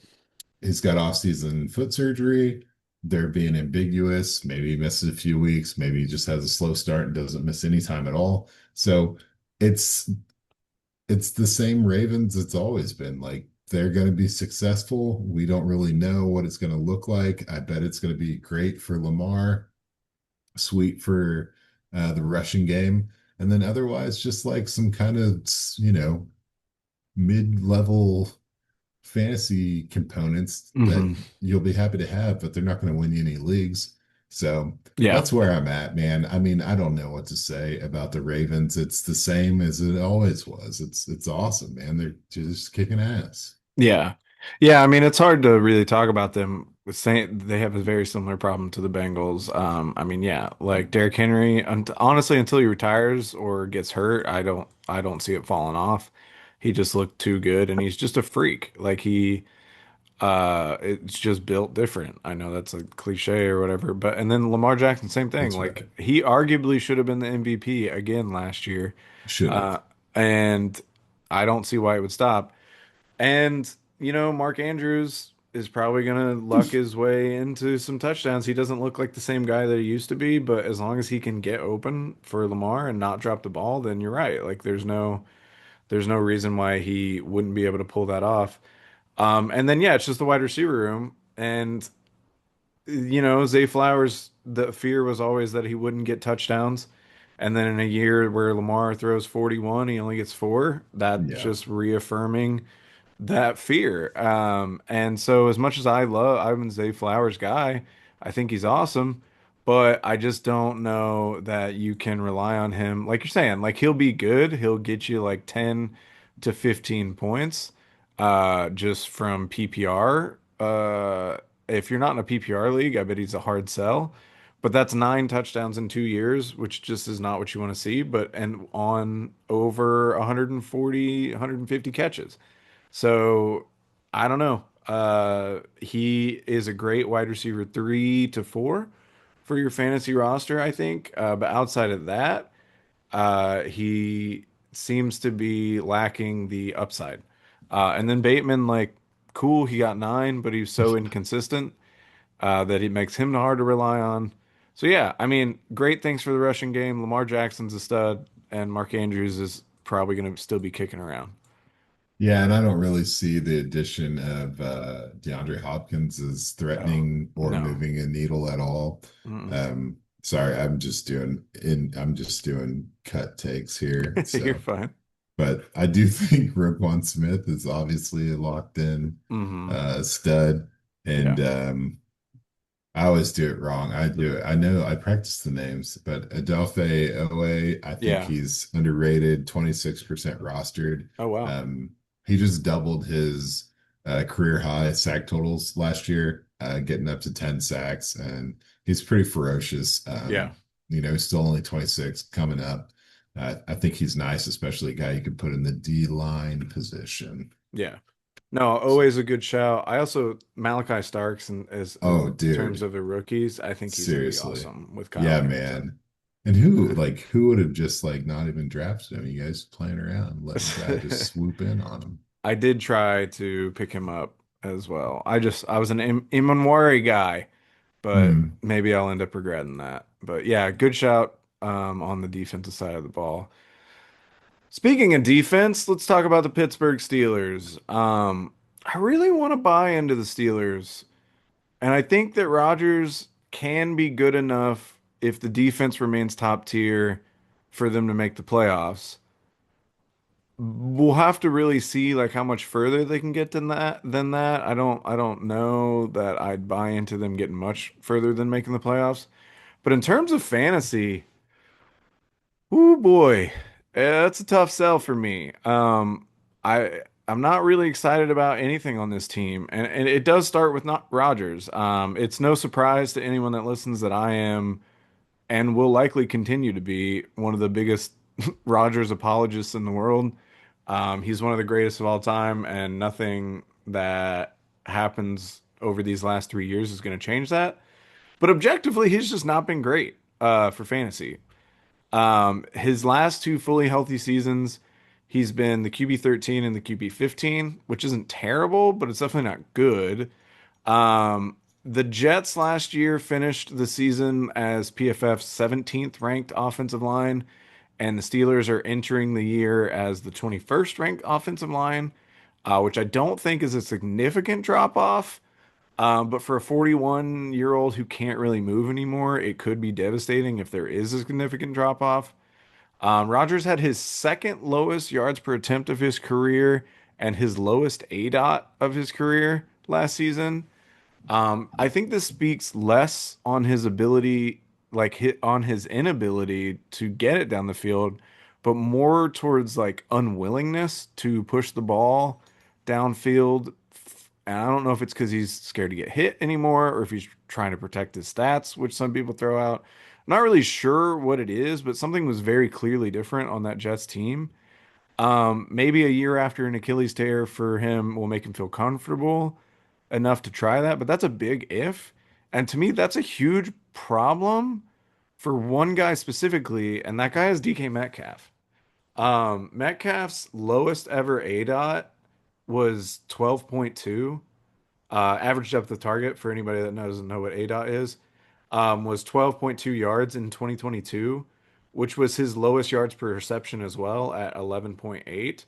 he's got off-season foot surgery. They're being ambiguous. Maybe he misses a few weeks. Maybe he just has a slow start and doesn't miss any time at all. So it's it's the same Ravens it's always been. Like they're going to be successful. We don't really know what it's going to look like. I bet it's going to be great for Lamar, sweet for the rushing game, and then otherwise just like some kind of mid-level fantasy components that Hmm. you'll be happy to have, but they're not going to win you any leagues. So Yeah. that's where I'm at, man. I mean, I don't know what to say about the Ravens. It's the same as it always was. It's awesome, man. They're just kicking ass. Yeah. Yeah, I mean it's hard to really talk about them saying they have a very similar problem to the Bengals. I mean, yeah, like Derrick Henry, honestly, until he retires or gets hurt, I don't see it falling off. He just looked too good and he's just a freak. Like it's just built different. I know that's a cliche or whatever, but and then Lamar Jackson, same thing. That's Like right. he arguably should have been the MVP again last year. Should have. Uh, and I don't see why it would stop. And, Mark Andrews is probably going to luck his way into some touchdowns. He doesn't look like the same guy that he used to be, but as long as he can get open for Lamar and not drop the ball, then you're right. Like there's no reason why he wouldn't be able to pull that off. And then yeah, it's just the wide receiver room. And Zay Flowers, the fear was always that he wouldn't get touchdowns. And then in a year where Lamar throws 41, he only gets four. That's Yeah. just reaffirming that fear. And so as much as I'm a Zay Flowers guy, I think he's awesome. but I just don't know that you can rely on him. Like you're saying, like he'll be good. He'll get you like 10 to 15 points just from PPR. If you're not in a PPR league, I bet he's a hard sell. But that's 9 touchdowns in 2 years, which just is not what you want to see. But and on over 140, 150 catches. So I don't know. He is a great wide receiver 3 to 4 for your fantasy roster, I think. But outside of that, he seems to be lacking the upside. And then Bateman, like, cool, he got 9, but he's so inconsistent that it makes him hard to rely on. So yeah, I mean, great things for the rushing game. Lamar Jackson's a stud, and Mark Andrews is probably going to still be kicking around. Yeah, and I don't really see the addition of DeAndre Hopkins as Oh, threatening or no. moving a needle at all. Mm-mm. Sorry, I'm just doing cut takes here. You're So, fine. but I do think Roquan Smith is obviously a locked in Hmm. stud. Yeah. And I always do it wrong. I do it. I know I practice the names, but Adelphi Owe, I think Yeah. he's underrated, 26% rostered. Oh wow. Um, he just doubled his career high sack totals last year, getting up to 10 sacks, and he's pretty ferocious. Yeah. He's still only 26 coming up. I think he's nice, especially a guy you could put in the D line position. Yeah. No, always a good shout. I also Malachi Starks and as Oh, in terms dude. of the rookies, I think he's going to be Seriously. awesome with Kyle Yeah, Hamilton. man. And who would have just like not even drafted him? You guys playing around, letting a guy just swoop in on him. I did try to pick him up as well. I was an Imanwari guy, but Hmm. maybe I'll end up regretting that. But yeah, good shout on the defensive side of the ball. Speaking of defense, let's talk about the Pittsburgh Steelers. I really want to buy into the Steelers, and I think that Rodgers can be good enough if the defense remains top tier for them to make the playoffs. We'll have to really see like how much further they can get than that. I don't know that I'd buy into them getting much further than making the playoffs. But in terms of fantasy, oh boy, that's a tough sell for me. I'm not really excited about anything on this team, and it does start with not Rodgers. It's no surprise to anyone that listens that I am and will likely continue to be one of the biggest Rodgers apologists in the world. He's one of the greatest of all time, and nothing that happens over these last 3 years is going to change that. But objectively, he's just not been great for fantasy. His last two fully healthy seasons, he's been the QB 13 and the QB 15, which isn't terrible, but it's definitely not good. The Jets last year finished the season as PFF's 17th ranked offensive line, and the Steelers are entering the year as the 21st ranked offensive line, which I don't think is a significant drop off. But for a 41-year-old who can't really move anymore, it could be devastating if there is a significant drop off. Rodgers had his second lowest yards per attempt of his career and his lowest ADOT of his career last season. I think this speaks less on his ability, like hit on his inability to get it down the field, but more towards like unwillingness to push the ball downfield. And I don't know if it's because he's scared to get hit anymore or if he's trying to protect his stats, which some people throw out. I'm not really sure what it is, but something was very clearly different on that Jets team. Maybe a year after an Achilles tear for him will make him feel comfortable enough to try that, but that's a big if. And to me, that's a huge problem for one guy specifically, and that guy is DK Metcalf. Metcalf's lowest ever ADOT was 12.2. Average depth of target for anybody that doesn't know what ADOT is, was 12.2 yards in 2022, which was his lowest yards per reception as well at 11.8.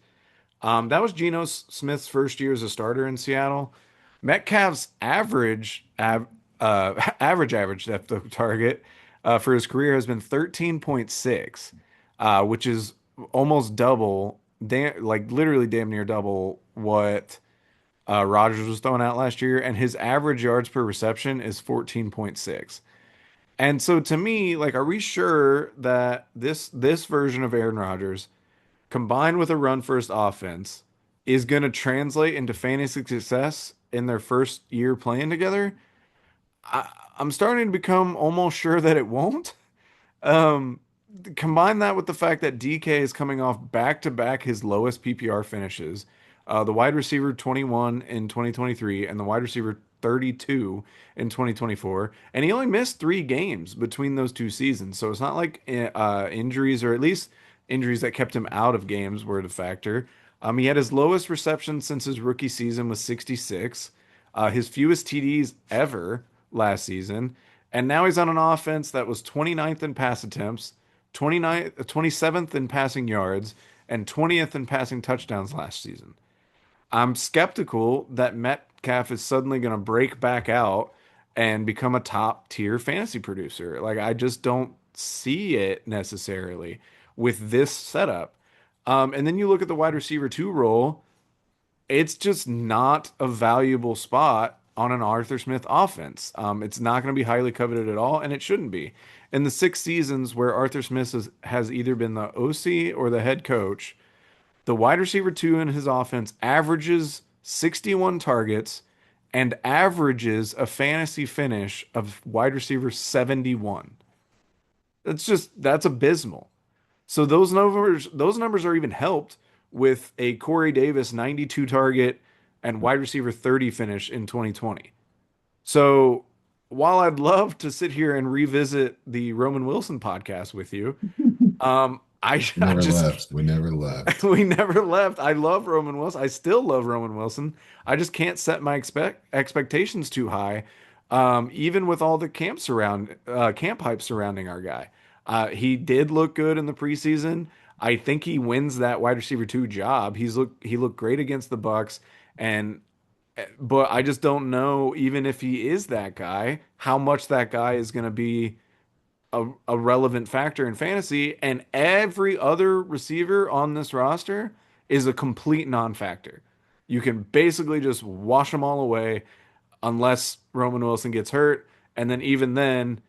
That was Geno Smith's first year as a starter in Seattle. Metcalf's average depth of target for his career has been 13.6, which is almost double, like literally damn near double what Rodgers was throwing out last year, and his average yards per reception is 14.6. And so to me, like, are we sure that this version of Aaron Rodgers combined with a run first offense is going to translate into fantasy success in their first year playing together? I, I'm starting to become almost sure that it won't. Um, Combine that with the fact that DK is coming off back to back his lowest PPR finishes, the wide receiver 21 in 2023 and the wide receiver 32 in 2024, and he only missed 3 games between those 2 seasons. So it's not like injuries, or at least injuries that kept him out of games, were the factor. He had his lowest reception since his rookie season was 66, his fewest TDs ever last season. And now he's on an offense that was 29th in pass attempts, 29th, 27th in passing yards, and 20th in passing touchdowns last season. I'm skeptical that Metcalf is suddenly going to break back out and become a top tier fantasy producer. Like, I just don't see it necessarily with this setup. And then you look at the wide receiver two role, it's just not a valuable spot on an Arthur Smith offense. It's not going to be highly coveted at all, and it shouldn't be. In the 6 seasons where Arthur Smith has either been the OC or the head coach, the wide receiver two in his offense averages 61 targets and averages a fantasy finish of wide receiver 71. That's abysmal. So those numbers are even helped with a Corey Davis 92 target and wide receiver 30 finish in 2020. So while I'd love to sit here and revisit the Roman Wilson podcast with you, I, We I never just left. We never left. we never left. I love Roman Wilson. I still love Roman Wilson. I just can't set my expectations too high, even with all the camp hype surrounding our guy. He did look good in the preseason. I think he wins that wide receiver two job. He looked great against the Bucks, and but I just don't know, even if he is that guy, how much that guy is going to be a relevant factor in fantasy, and every other receiver on this roster is a complete non-factor. You can basically just wash them all away unless Roman Wilson gets hurt, and then even then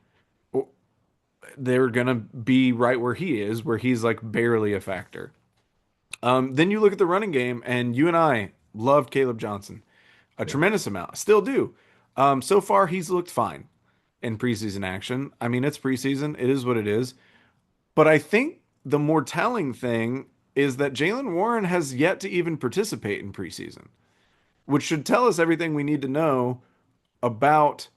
they're gonna be right where he is, where he's like barely a factor. Then you look at the running game, and you and I loved Caleb Johnson a Yeah. tremendous amount, still do. So far, he's looked fine in preseason action. I mean, it's preseason, it is what it is. But I think the more telling thing is that Jalen Warren has yet to even participate in preseason, which should tell us everything we need to know about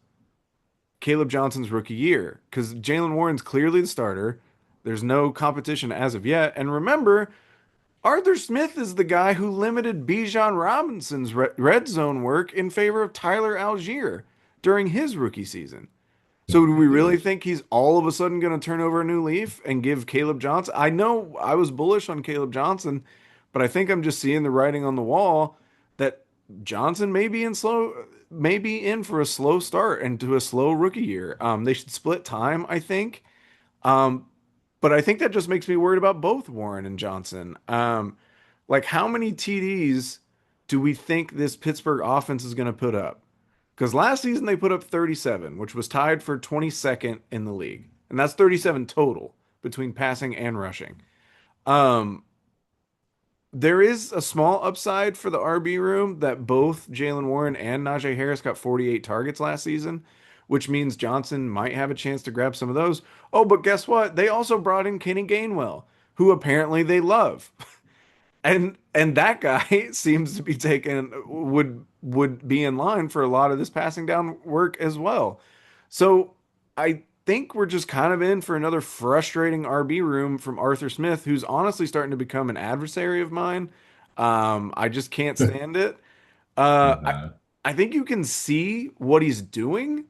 Caleb Johnson's rookie year. Because Jalen Warren's clearly the starter. There's no competition as of yet. And remember, Arthur Smith is the guy who limited Bijan Robinson's red zone work in favor of Tyler Algier during his rookie season. So do we really think he's all of a sudden going to turn over a new leaf and give Caleb Johnson? I know I was bullish on Caleb Johnson, but I think I'm just seeing the writing on the wall that Johnson may be in for a slow start and to a slow rookie year. They should split time, I think. Um, but I think that just makes me worried about both Warren and Johnson. Like, how many TDs do we think this Pittsburgh offense is going to put up? Because last season they put up 37, which was tied for 22nd in the league. And that's 37 total between passing and rushing. Um, there is a small upside for the RB room that both Jalen Warren and Najee Harris got 48 targets last season, which means Johnson might have a chance to grab some of those. Oh, but guess what? They also brought in Kenny Gainwell, who apparently they love. And that guy seems to be taken would be in line for a lot of this passing down work as well. So I think we're just kind of in for another frustrating RB room from Arthur Smith, who's honestly starting to become an adversary of mine. I just can't stand it. Uh, I Uh-huh. I think you can see what he's doing,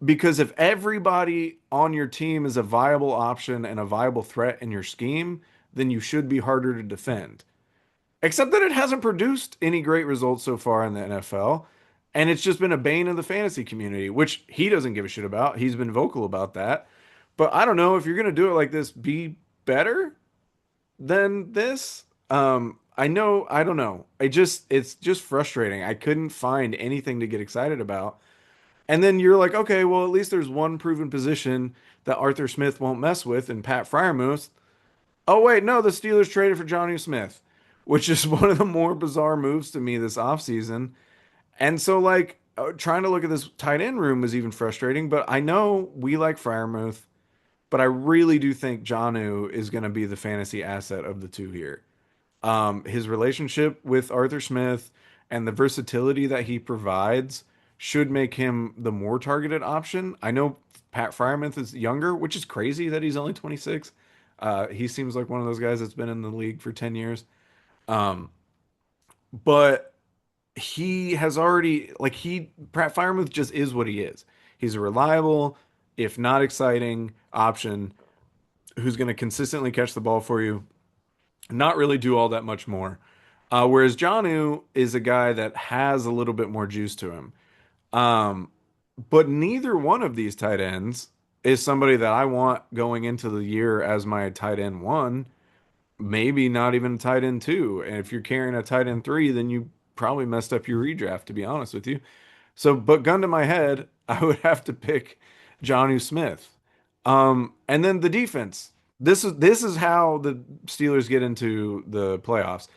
because if everybody on your team is a viable option and a viable threat in your scheme, then you should be harder to defend. Except that it hasn't produced any great results so far in the NFL. And it's just been a bane of the fantasy community, which he doesn't give a shit about. He's been vocal about that. But I don't know, if you're going to do it like this, be better than this. I don't know. It's just frustrating. I couldn't find anything to get excited about. And then you're like, okay, well, at least there's one proven position that Arthur Smith won't mess with, and Pat Fryermuth. Oh, wait, no, the Steelers traded for Johnny Smith, which is one of the more bizarre moves to me this offseason. And so, like, trying to look at this tight end room was even frustrating, but I know we like Fryermuth, but I really do think Jonnu is going to be the fantasy asset of the two here. His relationship with Arthur Smith and the versatility that he provides should make him the more targeted option. I know Pat Fryermuth is younger, which is crazy that he's only 26. He seems like one of those guys that's been in the league for 10 years. Um, but he has already, like, Pat Fryermuth just is what he is. He's a reliable, if not exciting, option who's going to consistently catch the ball for you, not really do all that much more. Whereas Jonnu is a guy that has a little bit more juice to him. Um, but neither one of these tight ends is somebody that I want going into the year as my tight end one, maybe not even a tight end two. And if you're carrying a tight end three, then you probably messed up your redraft, to be honest with you. So, but gun to my head, I would have to pick Jonnu Smith. And then the defense. This is how the Steelers get into the playoffs.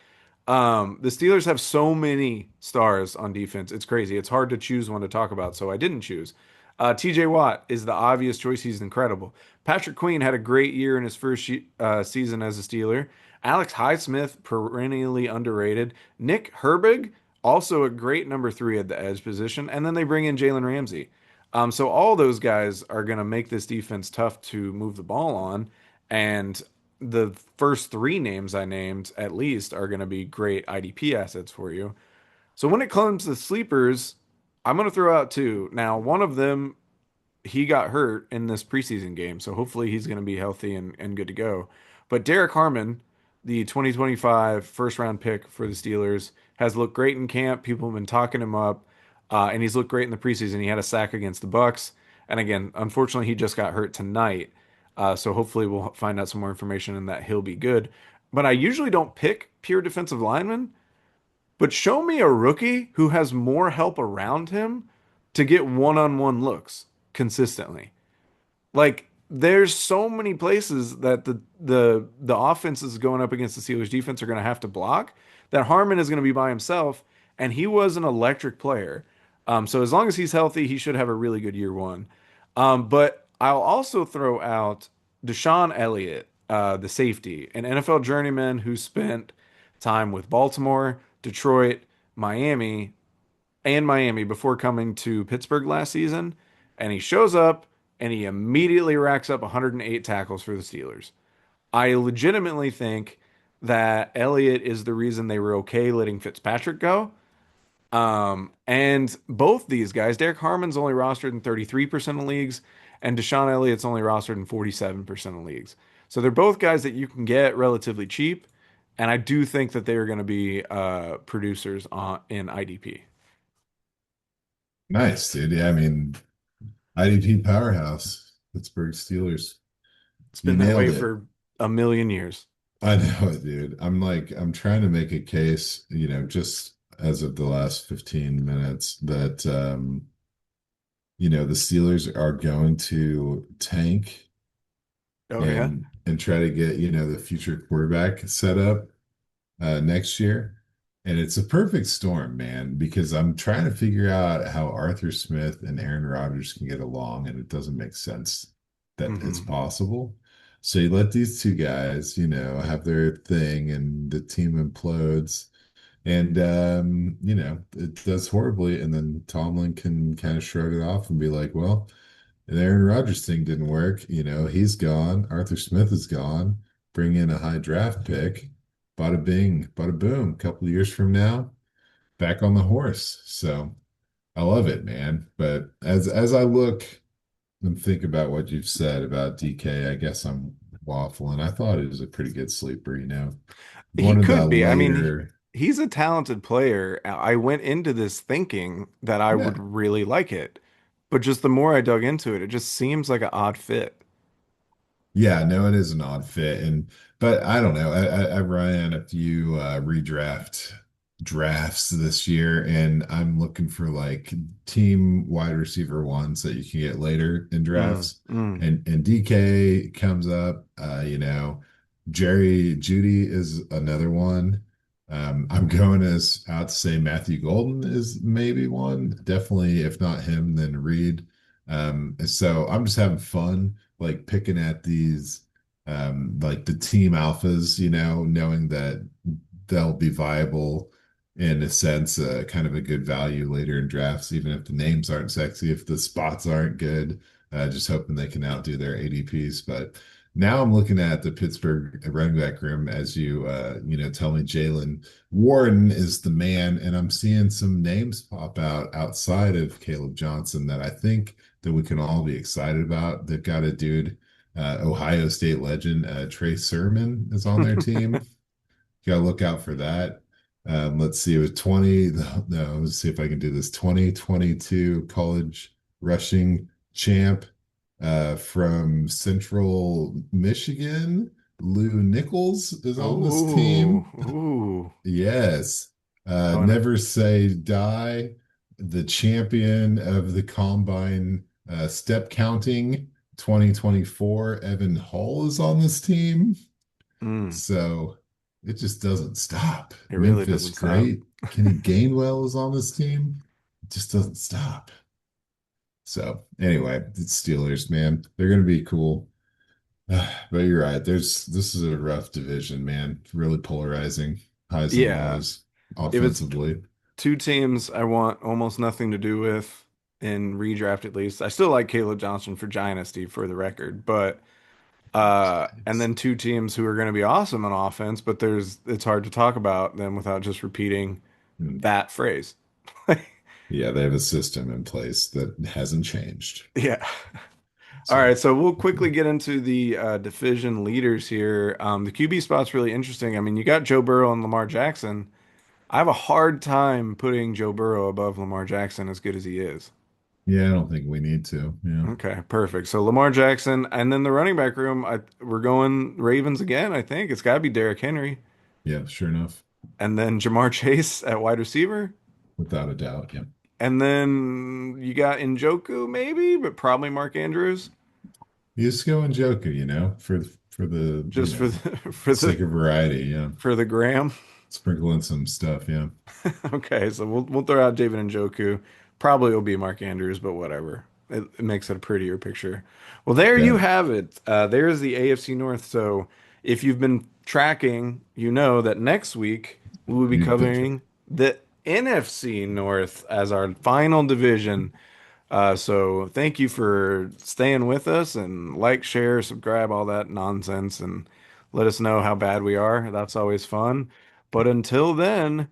The Steelers have so many stars on defense. It's crazy. It's hard to choose one to talk about, so I didn't choose. TJ Watt is the obvious choice. He's incredible. Patrick Queen had a great year in his first season as a Steeler. Alex Highsmith, perennially underrated. Nick Herbig, also a great number three at the edge position. And then they bring in Jalen Ramsey. So all those guys are going to make this defense tough to move the ball on. And the first three names I named, at least, are going to be great IDP assets for you. So when it comes to sleepers, I'm going to throw out two. Now, one of them, he got hurt in this preseason game, so hopefully he's going to be healthy and good to go. But Derek Harmon, the 2025 first round pick for the Steelers, has looked great in camp. People have been talking him up, and he's looked great in the preseason. He had a sack against the Bucks, and again, unfortunately, he just got hurt tonight. So hopefully we'll find out some more information and that he'll be good. But I usually don't pick pure defensive linemen, but show me a rookie who has more help around him to get one-on-one looks consistently. Like there's so many places that the offenses going up against the Steelers defense are going to have to block that Harmon is going to be by himself, and he was an electric player. So as long as he's healthy, he should have a really good year one. But I'll also throw out Deshaun Elliott, the safety, an NFL journeyman who spent time with Baltimore, Detroit, Miami, and Miami before coming to Pittsburgh last season. And he shows up and he immediately racks up 108 tackles for the Steelers. I legitimately think that Elliott is the reason they were okay letting Fitzpatrick go. And both these guys, Derek Harmon's only rostered in 33% of leagues, and Deshaun Elliott's only rostered in 47% of leagues. So they're both guys that you can get relatively cheap, and I do think that they are going to be producers in IDP. Nice, dude. Yeah, I mean, IDP powerhouse, Pittsburgh Steelers. It's You been that nailed way it. for a million years. I know it, dude. I'm trying to make a case, just as of the last 15 minutes that, the Steelers are going to tank Oh yeah. and try to get, the future quarterback set up next year. And it's a perfect storm, man, because I'm trying to figure out how Arthur Smith and Aaron Rodgers can get along, and it doesn't make sense that it's Hmm. possible. So you let these two guys, have their thing, and the team implodes, and it does horribly, and then Tomlin can kind of shrug it off and be like, well, the Aaron Rodgers thing didn't work. He's gone. Arthur Smith is gone. Bring in a high draft pick. Bada bing, bada boom. A couple of years from now, back on the horse. So I love it, man. But as I look and think about what you've said about DK, I guess I'm waffling. I thought it was a pretty good sleeper, He one of the could be. I mean, lighter. he's a talented player. I went into this thinking that I would Yeah. really like it, but just the more I dug into it, it just seems like an odd fit. Yeah, no, it is an odd fit. But I don't know. I ran a few redraft drafts this year, and I'm looking for like team wide receiver ones that you can get later in Mm, drafts. mm. And DK comes up, Jerry Judy is another one. I'm going as out to say Matthew Golden is maybe one. Definitely, if not him, then Reed. And so I'm just having fun, like picking at these like the team alphas, knowing that they'll be viable in a sense, kind of a good value later in drafts, even if the names aren't sexy, if the spots aren't good, just hoping they can outdo their ADPs. But now I'm looking at the Pittsburgh running back room as tell me Jalen Warren is the man, and I'm seeing some names pop out outside of Caleb Johnson that I think that we can all be excited about. They've got a dude, Ohio State legend, Trey Sermon is on their team. You gotta look out for that. Let's see, it was 20. No, let's see if I can do this. 2022 college rushing champ from Central Michigan. Lou Nichols is on this Ooh, team. ooh. Yes. Going Never Say Die, the champion of the combine step counting 2024. Evan Hall is on this team. mm, So it just doesn't stop. it really Memphis, doesn't stop. great. Kenny Gainwell is on this team. It just doesn't stop. So anyway, the Steelers, man, they're gonna be cool. But you're right. This is a rough division, man. Really polarizing, highs and Yeah. lows If it's offensively. two teams I want almost nothing to do with in redraft at least. I still like Caleb Johnson for Dynasty for the record, but and then two teams who are going to be awesome on offense, but it's hard to talk about them without just repeating Hmm. that phrase. Yeah, they have a system in place that hasn't changed. Yeah. All So right, so we'll quickly get into the division leaders here. The QB spot's really interesting. I mean, you got Joe Burrow and Lamar Jackson. I have a hard time putting Joe Burrow above Lamar Jackson as good as he is. yeah, I don't think we need to. Yeah. Okay, perfect. So Lamar Jackson, and then the running back room, we're going Ravens again, I think. It's got to be Derrick Henry. Yeah, sure enough. And then Jamar Chase at wide receiver. Without a doubt. Yeah. And then you got Njoku, maybe, but probably Mark Andrews, You just go and joke, for the, just for the for sake the of variety. Yeah. for the gram. Sprinkle in some stuff. Yeah. Okay, so we'll throw out David Njoku. Probably will be Mark Andrews, but whatever. It makes it a prettier picture. Well, there you Yeah. have it. There's the AFC North. So if you've been tracking, you know that next week we will be You covering the NFC North as our final division. So thank you for staying with us and like, share, subscribe, all that nonsense, and let us know how bad we are. That's always fun. But until then,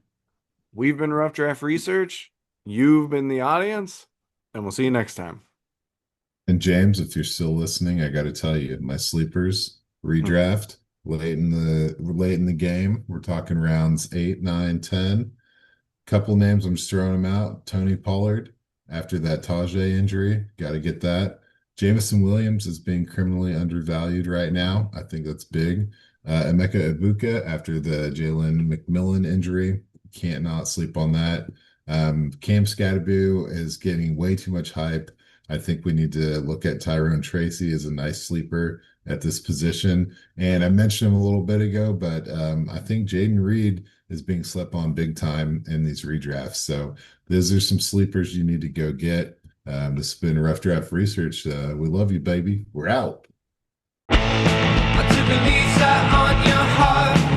we've been Rough Draft Research. You've been the audience, and we'll see you next time. And James, if you're still listening, I got to tell you, my sleepers redraft late in the game. We're talking rounds 8, 9, 10. Couple names, I'm just throwing them out. Tony Pollard, after that Tajay injury, got to get that. Jamison Williams is being criminally undervalued right now. I think that's big. Emeka Ibuka, after the Jalen McMillan injury, can't not sleep on that. Cam Scatterboo is getting way too much hype. I think we need to look at Tyrone Tracy as a nice sleeper at this position. And I mentioned him a little bit ago, but I think Jaden Reed is being slept on big time in these redrafts. So those are some sleepers you need to go get. This has been Rough Draft Research. We love you, baby. We're out. I took a lease out on your heart.